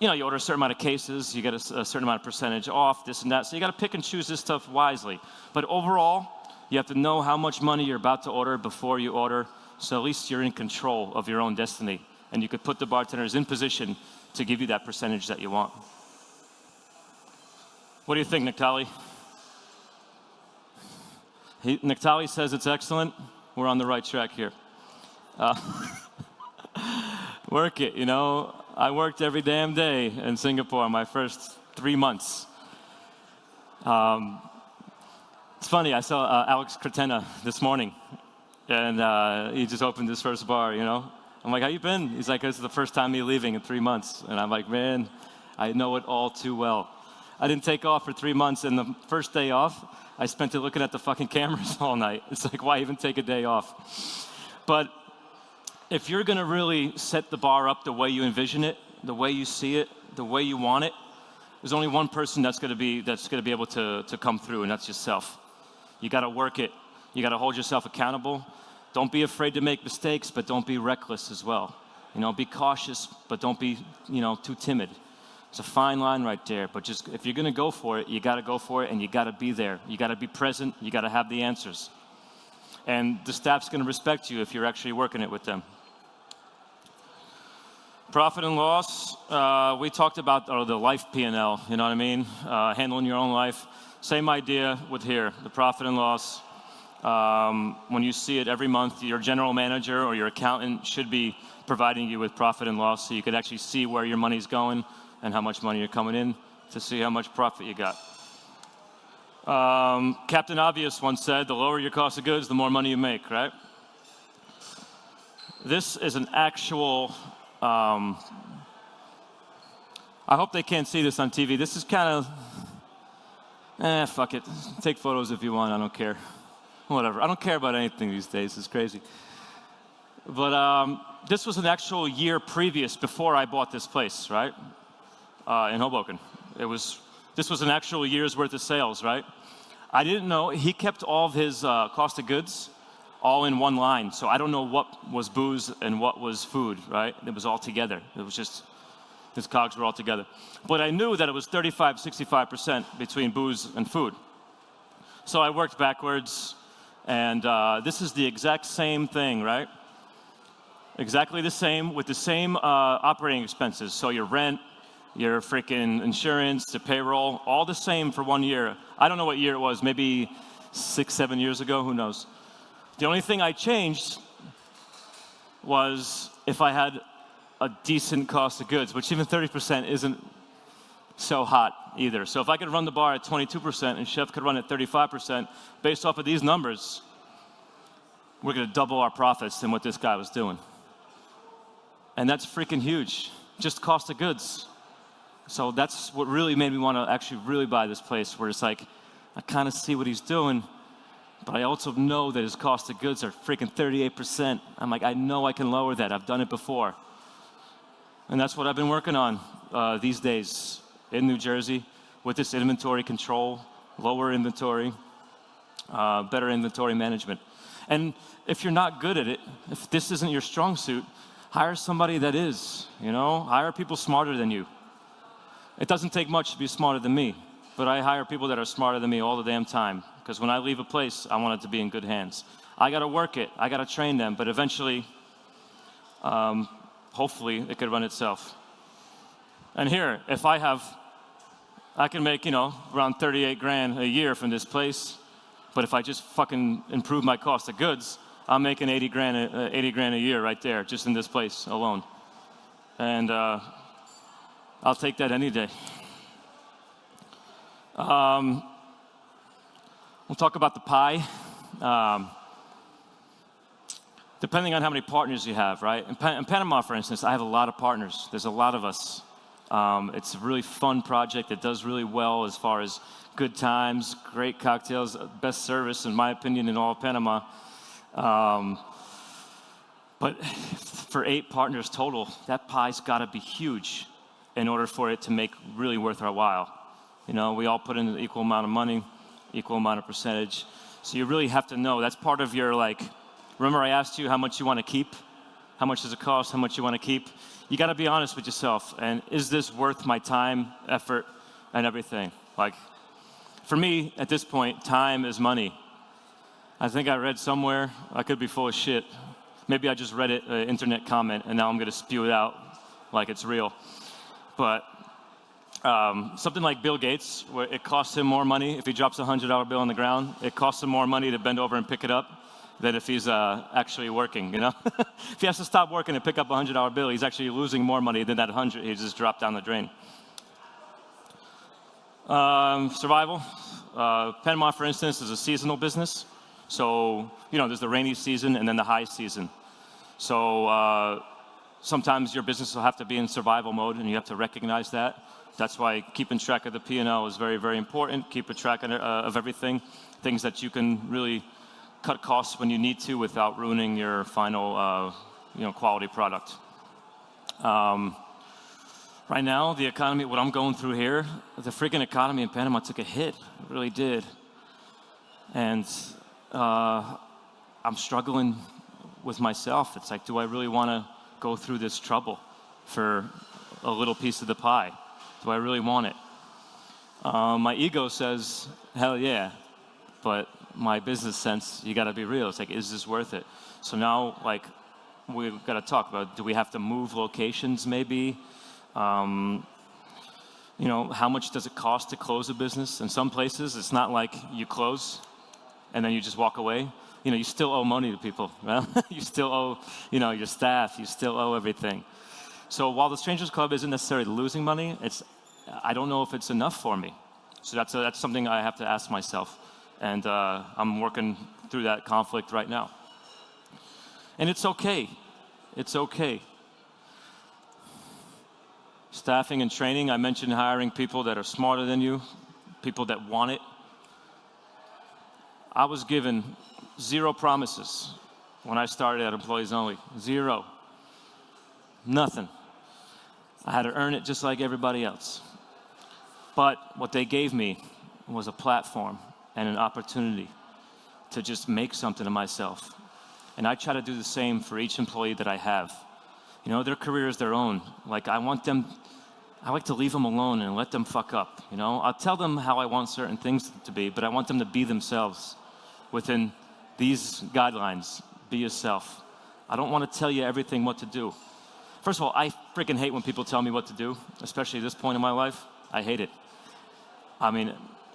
Speaker 2: you know, you order a certain amount of cases, you get a certain amount of percentage off, this and that. So you got to pick and choose this stuff wisely. But overall, you have to know how much money you're about to order before you order, so at least you're in control of your own destiny. And you could put the bartenders in position to give you that percentage that you want. What do you think, Naftali? Naftali says it's excellent. We're on the right track here. Work it, you know. I worked every damn day in Singapore my first 3 months. It's funny, I saw Alex Cretena this morning, and he just opened his first bar, you know. I'm like, how you been? He's like, this is the first time me leaving in 3 months. And I'm like, man, I know it all too well. I didn't take off for 3 months, and the first day off, I spent it looking at the fucking cameras all night. It's like, why even take a day off? But if you're gonna really set the bar up the way you envision it, the way you see it, the way you want it, there's only one person that's gonna be able to come through, and that's yourself. You gotta work it. You gotta hold yourself accountable. Don't be afraid to make mistakes, but don't be reckless as well. You know, be cautious, but don't be, you know, too timid. It's a fine line right there, but just if you're gonna go for it, you gotta go for it, and you gotta be there. You gotta be present, you gotta have the answers. And the staff's gonna respect you if you're actually working it with them. Profit and loss, we talked about the life P&L, you know what I mean? Handling your own life. Same idea with here, the profit and loss. When you see it every month, your general manager or your accountant should be providing you with profit and loss, so you could actually see where your money's going and how much money you're coming in to see how much profit you got. Captain Obvious once said, the lower your cost of goods, the more money you make, right? This is an actual, I hope they can't see this on TV. This is kind of, fuck it. Take photos if you want, I don't care. Whatever, I don't care about anything these days, it's crazy. But this was an actual year previous, before I bought this place, right? In Hoboken. This was an actual year's worth of sales, right? I didn't know, he kept all of his cost of goods all in one line, so I don't know what was booze and what was food, right? It was all together. It was just, his cogs were all together. But I knew that it was 35, 65% between booze and food. So I worked backwards, and this is the exact same thing, right? Exactly the same, with the same operating expenses. So your rent, your freaking insurance, the payroll, all the same for 1 year. I don't know what year it was, maybe 6, 7 years ago, who knows? The only thing I changed was if I had a decent cost of goods, which even 30% isn't so hot either. So if I could run the bar at 22% and Chef could run at 35%, based off of these numbers, we're gonna double our profits than what this guy was doing. And that's freaking huge, just cost of goods. So that's what really made me wanna actually really buy this place, where it's like, I kinda see what he's doing, but I also know that his cost of goods are freaking 38%. I'm like, I know I can lower that, I've done it before. And that's what I've been working on these days in New Jersey, with this inventory control, lower inventory, better inventory management. And if you're not good at it, if this isn't your strong suit, hire somebody that is, you know? Hire people smarter than you. It doesn't take much to be smarter than me, but I hire people that are smarter than me all the damn time, because when I leave a place, I want it to be in good hands. I gotta work it, I gotta train them, but eventually, hopefully, it could run itself. And here, if I can make, you know, around 38 grand a year from this place, but if I just fucking improve my cost of goods, I'm making 80 grand a year right there, just in this place alone. And I'll take that any day. We'll talk about the pie. Depending on how many partners you have, right? In Panama, for instance, I have a lot of partners. There's a lot of us. It's a really fun project. It does really well as far as good times, great cocktails, best service, in my opinion, in all of Panama. But for 8 partners total, that pie's got to be huge in order for it to make really worth our while. You know, we all put in an equal amount of money, equal amount of percentage. So you really have to know. That's part of your, like, remember I asked you how much you want to keep? How much does it cost? How much you want to keep? You got to be honest with yourself. And is this worth my time, effort, and everything? Like, for me, at this point, time is money. I think I read somewhere, I could be full of shit. Maybe I just read it, an internet comment, and now I'm going to spew it out like it's real. But something like Bill Gates, where it costs him more money if he drops a $100 bill on the ground. It costs him more money to bend over and pick it up than if he's actually working, you know? If he has to stop working and pick up a $100 bill, he's actually losing more money than that 100 he just dropped down the drain. Survival. Panama, for instance, is a seasonal business. So, you know, there's the rainy season and then the high season. So sometimes your business will have to be in survival mode, and you have to recognize that. That's why keeping track of the P&L is very, very important. Keep a track of everything, things that you can really cut costs when you need to without ruining your final, quality product. Right now, the economy, what I'm going through here, the freaking economy in Panama took a hit. It really did. And I'm struggling with myself. It's like, do I really want to go through this trouble for a little piece of the pie? Do I really want it? My ego says, hell yeah. But my business sense, you got to be real. It's like, is this worth it? So now, like, we've got to talk about, do we have to move locations maybe? How much does it cost to close a business? In some places, it's not like you close and then you just walk away. You know, you still owe money to people, right? You still owe, your staff. You still owe everything. So while the Strangers Club isn't necessarily losing money, I don't know if it's enough for me. So that's something I have to ask myself. And I'm working through that conflict right now. And it's okay. It's okay. Staffing and training, I mentioned hiring people that are smarter than you, people that want it. I was given 0 promises when I started at Employees Only. 0. Nothing. I had to earn it just like everybody else. But what they gave me was a platform and an opportunity to just make something of myself. And I try to do the same for each employee that I have. Their career is their own. Like, I like to leave them alone and let them fuck up, I'll tell them how I want certain things to be, but I want them to be themselves within these guidelines. Be yourself. I don't want to tell you everything what to do. First of all, I freaking hate when people tell me what to do, especially at this point in my life. I hate it. I mean,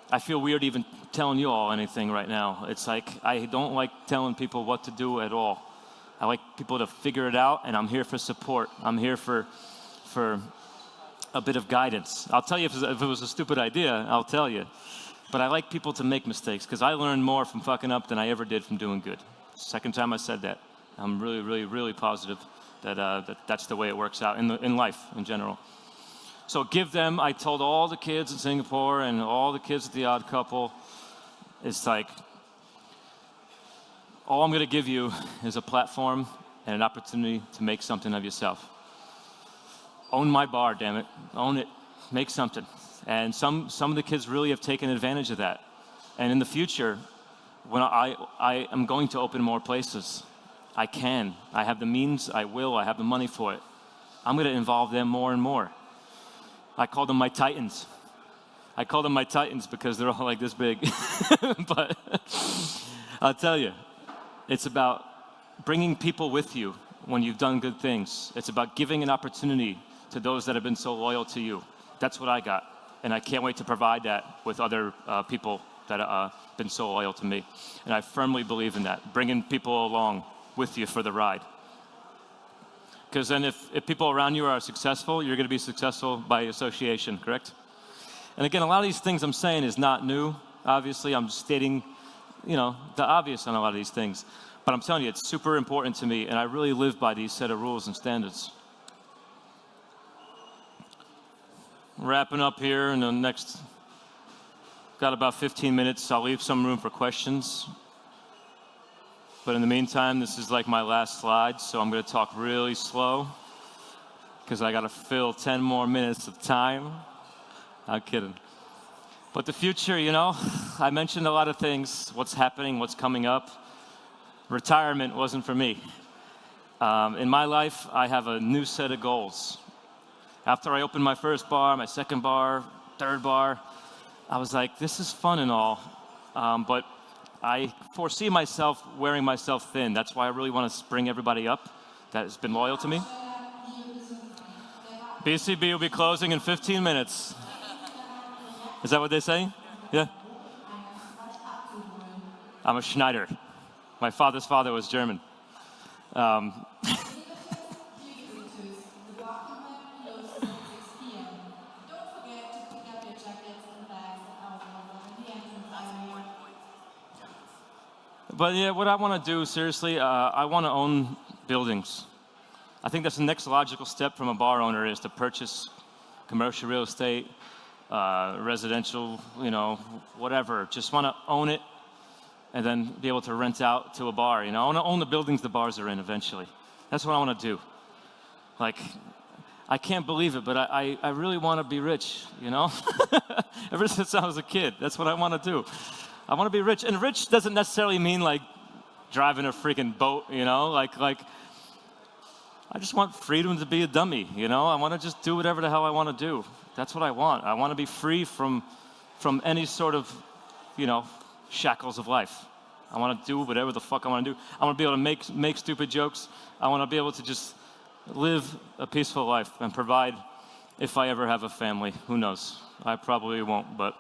Speaker 2: I feel weird even telling you all anything right now. It's like, I don't like telling people what to do at all. I like people to figure it out, and I'm here for support. I'm here for a bit of guidance. I'll tell you if it was a stupid idea, I'll tell you. But I like people to make mistakes, because I learn more from fucking up than I ever did from doing good. Second time I said that. I'm really, really, really positive that that's the way it works out in life in general. So give them, I told all the kids in Singapore and all the kids at The Odd Couple, it's like, all I'm going to give you is a platform and an opportunity to make something of yourself. Own my bar, damn it. Own it. Make something. And some of the kids really have taken advantage of that. And in the future, when I am going to open more places, I can. I have the means, I will, I have the money for it. I'm going to involve them more and more. I call them my titans. I call them my titans because they're all like this big. But I'll tell you, it's about bringing people with you when you've done good things. It's about giving an opportunity to those that have been so loyal to you. That's what I got. And I can't wait to provide that with other people that have been so loyal to me. And I firmly believe in that, bringing people along with you for the ride. Because then if people around you are successful, you're going to be successful by association, correct? And again, a lot of these things I'm saying is not new. Obviously, I'm stating, the obvious on a lot of these things. But I'm telling you, it's super important to me, and I really live by these set of rules and standards. Wrapping up here in the next, got about 15 minutes. I'll leave some room for questions. But in the meantime, this is like my last slide, so I'm going to talk really slow because I got to fill 10 more minutes of time. I'm kidding. But the future, I mentioned a lot of things, what's happening, what's coming up. Retirement wasn't for me. In my life, I have a new set of goals. After I opened my first bar, my second bar, third bar, I was like, this is fun and all, but I foresee myself wearing myself thin. That's why I really want to bring everybody up that has been loyal to me. BCB will be closing in 15 minutes. Is that what they say? Yeah? I'm a Schneider. My father's father was German. But yeah, what I want to do, seriously, I want to own buildings. I think that's the next logical step from a bar owner is to purchase commercial real estate, residential, whatever. Just want to own it and then be able to rent out to a bar. I want to own the buildings the bars are in eventually. That's what I want to do. Like, I can't believe it, but I really want to be rich, Ever since I was a kid, that's what I want to do. I want to be rich, and rich doesn't necessarily mean like driving a freaking boat, like I just want freedom to be a dummy, I want to just do whatever the hell I want to do. That's what I want. I want to be free from any sort of, shackles of life. I want to do whatever the fuck I want to do. I want to be able to make stupid jokes. I want to be able to just live a peaceful life and provide if I ever have a family. Who knows? I probably won't, but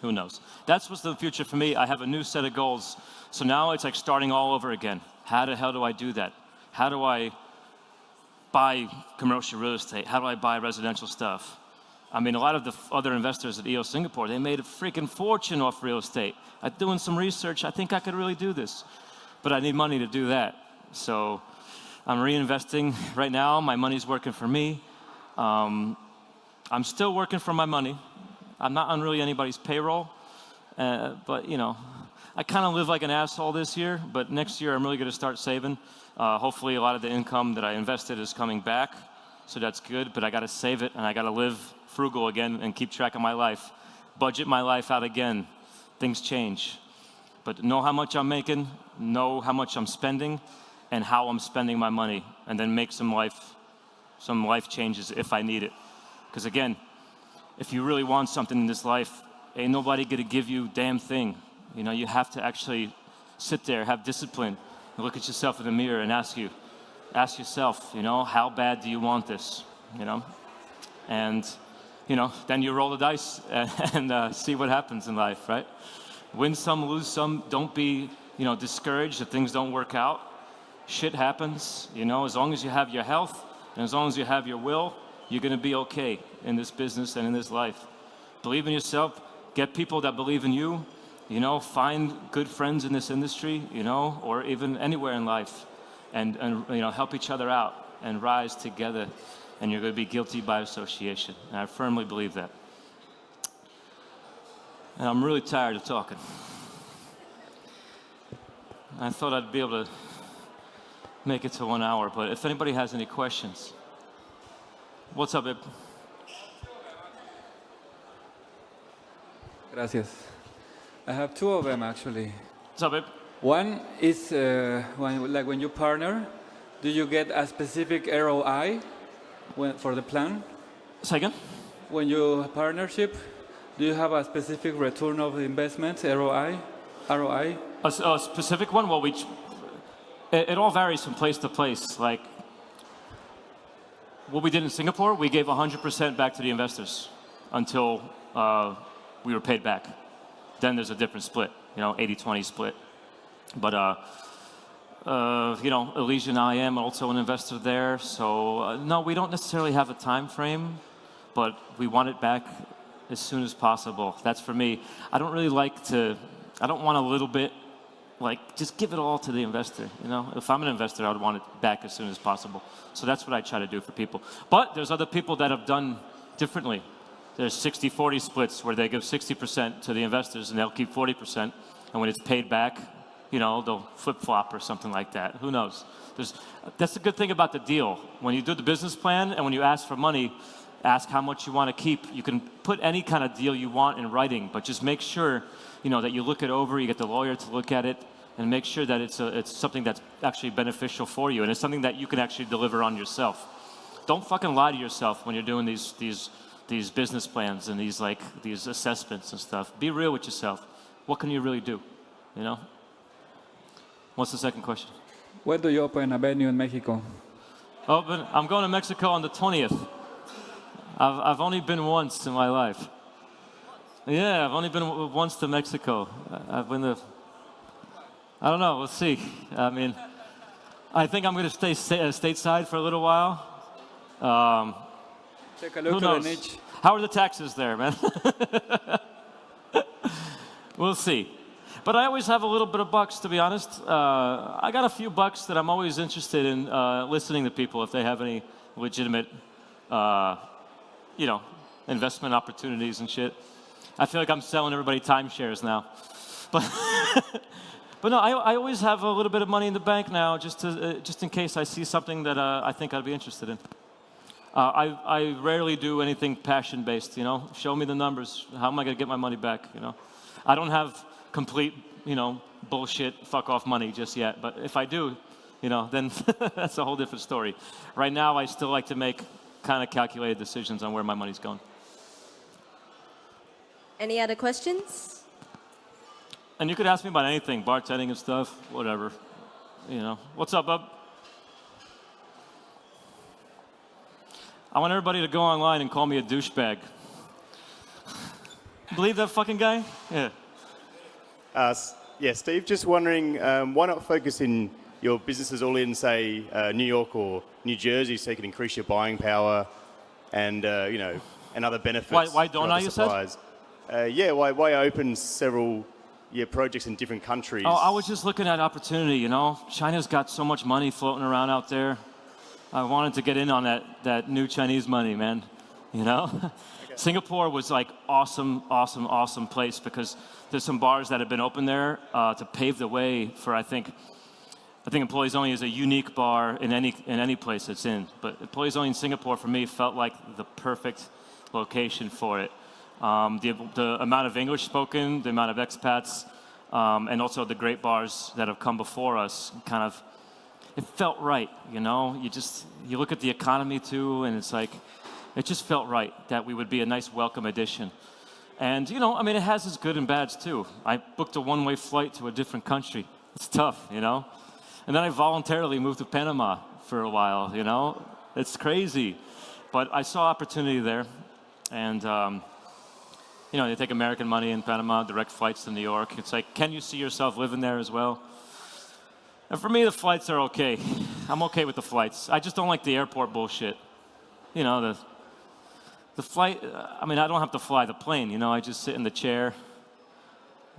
Speaker 2: who knows? That's what's the future for me. I have a new set of goals. So now it's like starting all over again. How the hell do I do that? How do I buy commercial real estate? How do I buy residential stuff? I mean, a lot of the other investors at EO Singapore, they made a freaking fortune off real estate. I'm doing some research. I think I could really do this. But I need money to do that. So I'm reinvesting right now. My money's working for me. I'm still working for my money. I'm not on really anybody's payroll. But, I kind of live like an asshole this year. But next year, I'm really going to start saving. Hopefully, a lot of the income that I invested is coming back. So that's good. But I got to save it, and I got to live frugal again and keep track of my life. Budget my life out again. Things change. But know how much I'm making, know how much I'm spending, and how I'm spending my money. And then make some life changes if I need it. Because again, if you really want something in this life, ain't nobody gonna give you a damn thing. You have to actually sit there, have discipline, and look at yourself in the mirror and ask yourself, how bad do you want this? And then you roll the dice and see what happens in life, right? Win some, lose some. Don't be, discouraged if things don't work out. Shit happens, as long as you have your health and as long as you have your will, you're gonna be okay in this business and in this life. Believe in yourself, get people that believe in you, find good friends in this industry, or even anywhere in life, and help each other out and rise together, and you're going to be guilty by association. And I firmly believe that. And I'm really tired of talking. I thought I'd be able to make it to 1 hour, but if anybody has any questions. What's up, babe?
Speaker 4: Gracias. I have two of them, actually.
Speaker 2: What's up, babe?
Speaker 4: One is when you partner, do you get a specific ROI for the plan?
Speaker 2: Second?
Speaker 4: When you partnership, do you have a specific return of the investment, ROI?
Speaker 2: A specific one? Well, it all varies from place to place. Like, what we did in Singapore, we gave 100% back to the investors until we were paid back. Then there's a different split, 80-20 split. But Elysian I am also an investor there. So no, we don't necessarily have a time frame, but we want it back as soon as possible. That's for me. I don't want a little bit, just give it all to the investor, If I'm an investor, I would want it back as soon as possible. So that's what I try to do for people. But there's other people that have done differently. There's 60-40 splits where they give 60% to the investors and they'll keep 40%. And when it's paid back, they'll flip-flop or something like that. Who knows? That's the good thing about the deal. When you do the business plan and when you ask for money, ask how much you want to keep. You can put any kind of deal you want in writing, but just make sure, that you look it over, you get the lawyer to look at it, and make sure that it's something that's actually beneficial for you, and it's something that you can actually deliver on yourself. Don't fucking lie to yourself when you're doing these business plans and these assessments and stuff. Be real with yourself. What can you really do, What's the second question?
Speaker 4: When do you open a venue in Mexico?
Speaker 2: I'm going to Mexico on the 20th. I've only been once in my life. Yeah, I've only been once to Mexico. I've been to, I don't know, we'll see. I think I'm going to stay stateside for a little while.
Speaker 4: Take a look
Speaker 2: Who
Speaker 4: at
Speaker 2: knows?
Speaker 4: the niche.
Speaker 2: How are the taxes there, man? We'll see. But I always have a little bit of bucks, to be honest. I got a few bucks that I'm always interested in listening to people if they have any legitimate, investment opportunities and shit. I feel like I'm selling everybody timeshares now. But no, I always have a little bit of money in the bank now, just in case I see something that I think I'd be interested in. I rarely do anything passion-based, Show me the numbers. How am I going to get my money back, I don't have complete, bullshit, fuck-off money just yet. But if I do, then that's a whole different story. Right now, I still like to make kind of calculated decisions on where my money's going.
Speaker 1: Any other questions?
Speaker 2: And you could ask me about anything, bartending and stuff, whatever. What's up, bub? I want everybody to go online and call me a douchebag. Believe that fucking guy? Yeah.
Speaker 5: Yeah, Steve, just wondering, why not focus in your businesses all in, say, New York or New Jersey, so you can increase your buying power and, and other benefits?
Speaker 2: Why don't I, you said?
Speaker 5: Why open several projects in different countries?
Speaker 2: Oh, I was just looking at opportunity, China's got so much money floating around out there. I wanted to get in on that new Chinese money, man, Okay. Singapore was awesome place because there's some bars that have been open there to pave the way for, I think Employees Only is a unique bar in any place it's in. But Employees Only in Singapore, for me, felt like the perfect location for it. The amount of English spoken, the amount of expats, and also the great bars that have come before us, it felt right, You look at the economy too, and it's it just felt right that we would be a nice welcome addition. And, it has its good and bads too. I booked a one-way flight to a different country. It's tough, And then I voluntarily moved to Panama for a while, It's crazy. But I saw opportunity there. And, they take American money in Panama, direct flights to New York. It's can you see yourself living there as well? And for me, the flights are okay. I'm okay with the flights. I just don't like the airport bullshit. The flight, I don't have to fly the plane, I just sit in the chair.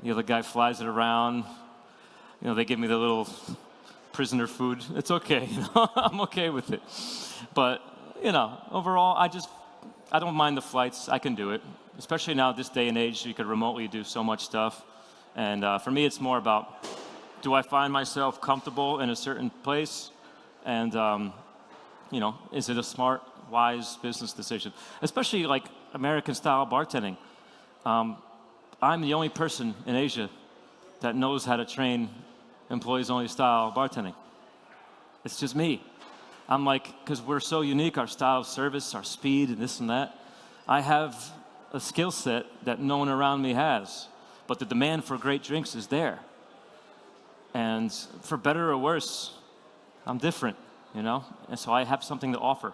Speaker 2: The other guy flies it around. They give me the little prisoner food. It's okay, I'm okay with it. But, overall, I don't mind the flights. I can do it. Especially now, this day and age, you could remotely do so much stuff. And for me, it's more about, do I find myself comfortable in a certain place? And, is it a smart, wise business decision? Especially American-style bartending. I'm the only person in Asia that knows how to train employees-only style bartending. It's just me. I'm because we're so unique, our style of service, our speed, and this and that. I have a skill set that no one around me has, but the demand for great drinks is there. And for better or worse, I'm different, And so I have something to offer.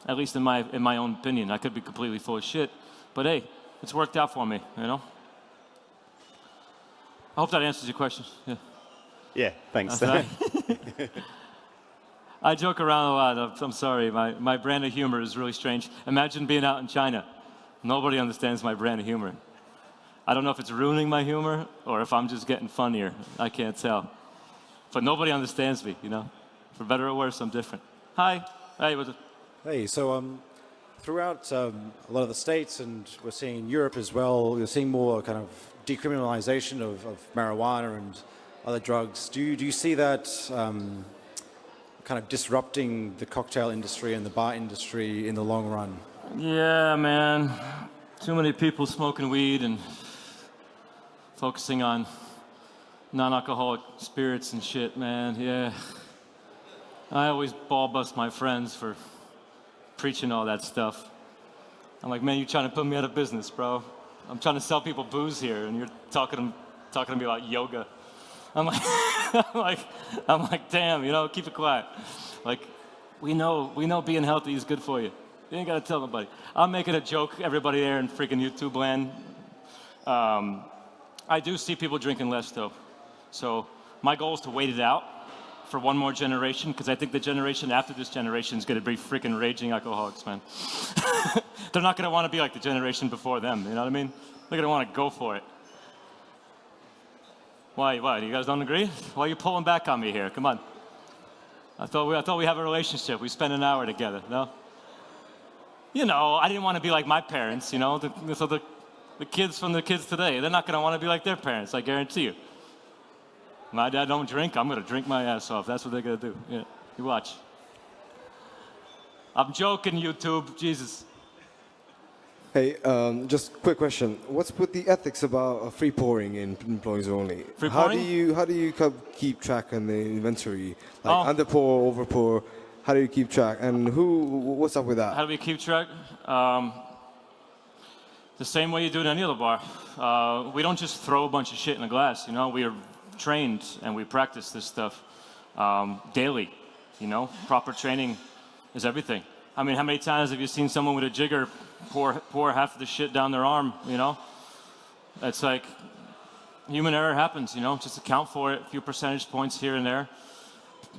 Speaker 2: At least in my own opinion. I could be completely full of shit, but hey, it's worked out for me, I hope that answers your question. Yeah.
Speaker 5: Yeah, thanks.
Speaker 2: I joke around a lot. I'm sorry. My brand of humor is really strange. Imagine being out in China. Nobody understands my brand of humor. I don't know if it's ruining my humor or if I'm just getting funnier. I can't tell. But nobody understands me, you know. For better or worse, I'm different. Hi. Hey, what's up?
Speaker 6: Hey, so throughout a lot of the states, and we're seeing in Europe as well, you're seeing more kind of decriminalization of marijuana and other drugs. Do you see that kind of disrupting the cocktail industry and the bar industry in the long run?
Speaker 2: Yeah, man. Too many people smoking weed and focusing on non-alcoholic spirits and shit, man. Yeah. I always ball bust my friends for preaching all that stuff. I'm like, man, you're trying to put me out of business, bro. I'm trying to sell people booze here, and you're talking to me about yoga. I'm like, I'm like, damn, you know, keep it quiet. Like, we know being healthy is good for you. You ain't gotta tell nobody. I'm making a joke, everybody there in freaking YouTube land. I do see people drinking less though. So my goal is to wait it out for one more generation, because I think the generation after this generation is gonna be freaking raging alcoholics, man. They're not gonna wanna be like the generation before them, you know what I mean? They're gonna wanna go for it. Why, you guys don't agree? Why are you pulling back on me here? Come on. I thought we have a relationship. We spent an hour together, no? You know, I didn't want to be like my parents, you know? So the kids from the kids today, they're not going to want to be like their parents, I guarantee you. My dad don't drink, I'm going to drink my ass off. That's what they're going to do. Yeah, you watch. I'm joking, YouTube. Jesus.
Speaker 7: Hey, just a quick question. What's with the ethics about free pouring in employees only?
Speaker 2: Free pouring?
Speaker 7: How do you keep track on the inventory? Like under pour, over pour. How do you keep track? And what's up with that?
Speaker 2: How do we keep track? The same way you do in any other bar. We don't just throw a bunch of shit in a glass, you know? We are trained and we practice this stuff daily, you know? Proper training is everything. I mean, how many times have you seen someone with a jigger pour half of the shit down their arm, you know? It's like, human error happens, you know? Just account for it, a few percentage points here and there.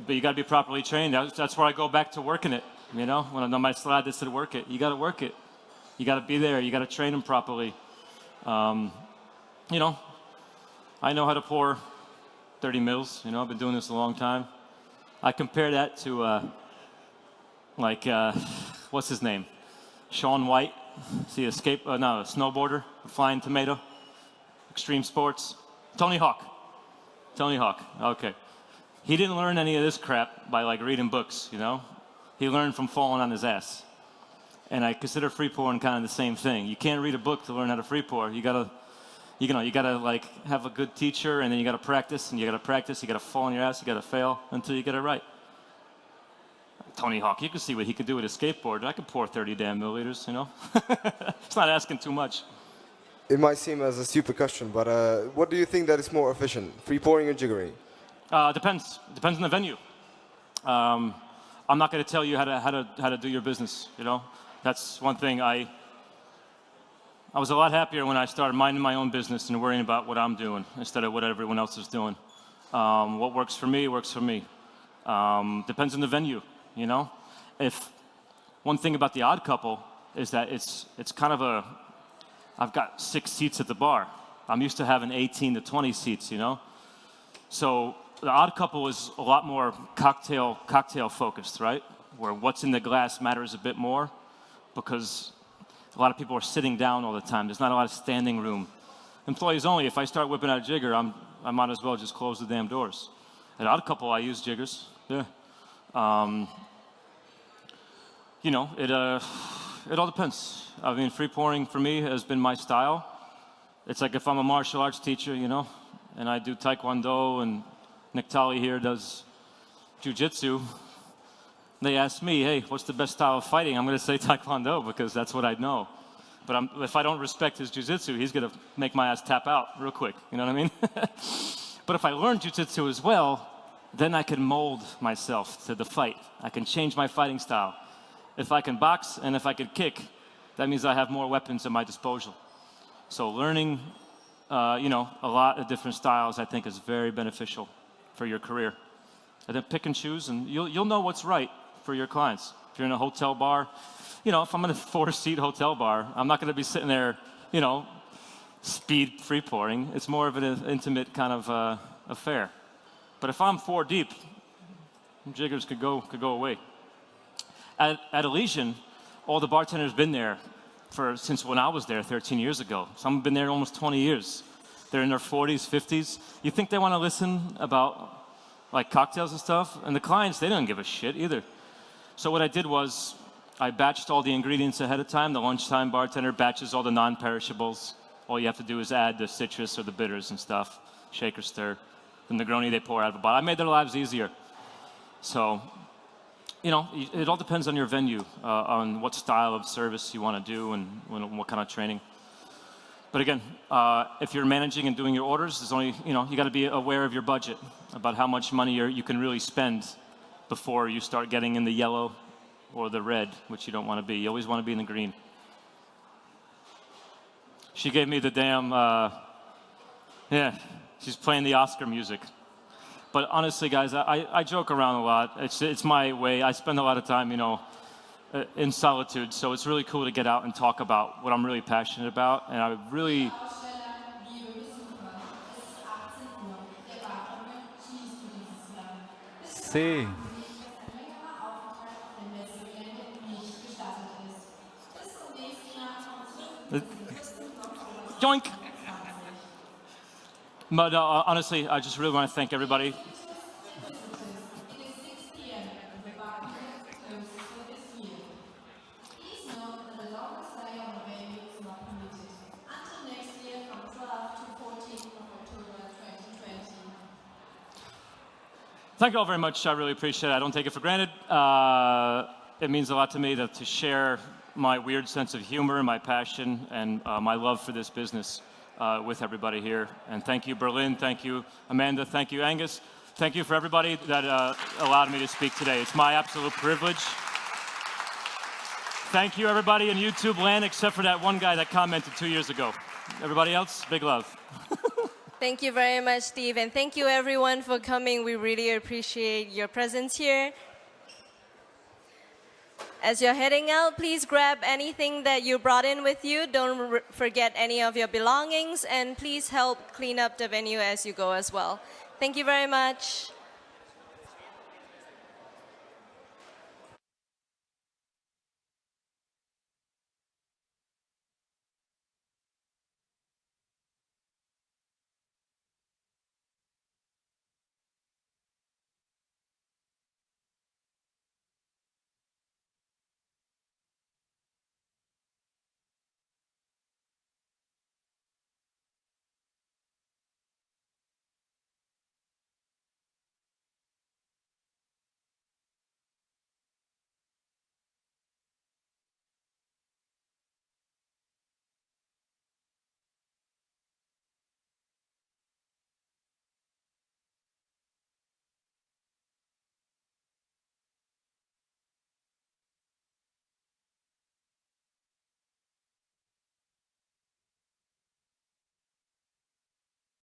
Speaker 2: But you gotta be properly trained. That's where I go back to working it, you know? When I'm on my slide that said work it, you gotta work it. You gotta be there, you gotta train them properly. You know, I know how to pour 30 mils, you know? I've been doing this a long time. I compare that to, what's his name? Shaun White, see a snowboarder, a flying tomato, extreme sports. Tony Hawk, okay. He didn't learn any of this crap by like reading books, you know? He learned from falling on his ass. And I consider free pouring kind of the same thing. You can't read a book to learn how to free pour. You gotta like have a good teacher, and then you gotta practice, and you gotta fall on your ass, you gotta fail until you get it right. Tony Hawk, you can see what he could do with a skateboard. I could pour 30 damn milliliters, you know? It's not asking too much.
Speaker 7: It might seem as a stupid question, but what do you think that is more efficient, free pouring or jiggering?
Speaker 2: Depends on the venue. I'm not going to tell you how to do your business, you know? That's one thing. I was a lot happier when I started minding my own business and worrying about what I'm doing instead of what everyone else is doing. What works for me, works for me. Depends on the venue. You know, if one thing about the Odd Couple is that it's kind of I've got 6 seats at the bar. I'm used to having 18 to 20 seats, you know? So the Odd Couple is a lot more cocktail focused, right? Where what's in the glass matters a bit more because a lot of people are sitting down all the time. There's not a lot of standing room. Employees only, if I start whipping out a jigger, I might as well just close the damn doors. At Odd Couple, I use jiggers, yeah. You know, it all depends. I mean, free pouring for me has been my style. It's like if I'm a martial arts teacher, you know, and I do taekwondo, and Nick Talley here does jiu-jitsu. They ask me, hey, what's the best style of fighting? I'm going to say taekwondo because that's what I know. But if I don't respect his jiu-jitsu, he's going to make my ass tap out real quick. You know what I mean? But if I learn jiu-jitsu as well, then I can mold myself to the fight. I can change my fighting style. If I can box and if I can kick, that means I have more weapons at my disposal. So learning, you know, a lot of different styles, I think, is very beneficial. for your career. And then pick and choose, and you'll know what's right for your clients. If you're in a hotel bar, you know, if I'm in a 4-seat hotel bar, I'm not going to be sitting there, you know, speed free pouring. It's more of an intimate kind of affair. But if I'm 4 deep, jiggers could go away. At Elysian, all the bartenders been there since when I was there 13 years ago. Some have been there almost 20 years. They're in their 40s, 50s. You think they want to listen about like cocktails and stuff? And the clients, they don't give a shit either. So what I did was I batched all the ingredients ahead of time. The lunchtime bartender batches all the non-perishables. All you have to do is add the citrus or the bitters and stuff, shake or stir. The Negroni they pour out of a bottle. I made their lives easier. So, you know, it all depends on your venue, on what style of service you want to do and what kind of training. But again, if you're managing and doing your orders, there's only, you know, you got to be aware of your budget, about how much money you can really spend before you start getting in the yellow or the red, which you don't want to be. You always want to be in the green. She gave me the damn, yeah, she's playing the Oscar music. But honestly, guys, I joke around a lot. It's my way. I spend a lot of time, you know, in solitude. So it's really cool to get out and talk about what I'm really passionate about. And I really...
Speaker 4: Sí.
Speaker 2: Yoink! But honestly, I just really want to thank everybody. Thank you all very much. I really appreciate it. I don't take it for granted. It means a lot to me to share my weird sense of humor, my passion, and my love for this business with everybody here. And thank you, Berlin. Thank you, Amanda. Thank you, Angus. Thank you for everybody that allowed me to speak today. It's my absolute privilege. Thank you, everybody in YouTube land, except for that one guy that commented 2 years ago. Everybody else, big love.
Speaker 1: Thank you very much, Steve, and thank you everyone for coming. We really appreciate your presence here. As you're heading out, please grab anything that you brought in with you. Don't forget any of your belongings, and please help clean up the venue as you go as well. Thank you very much.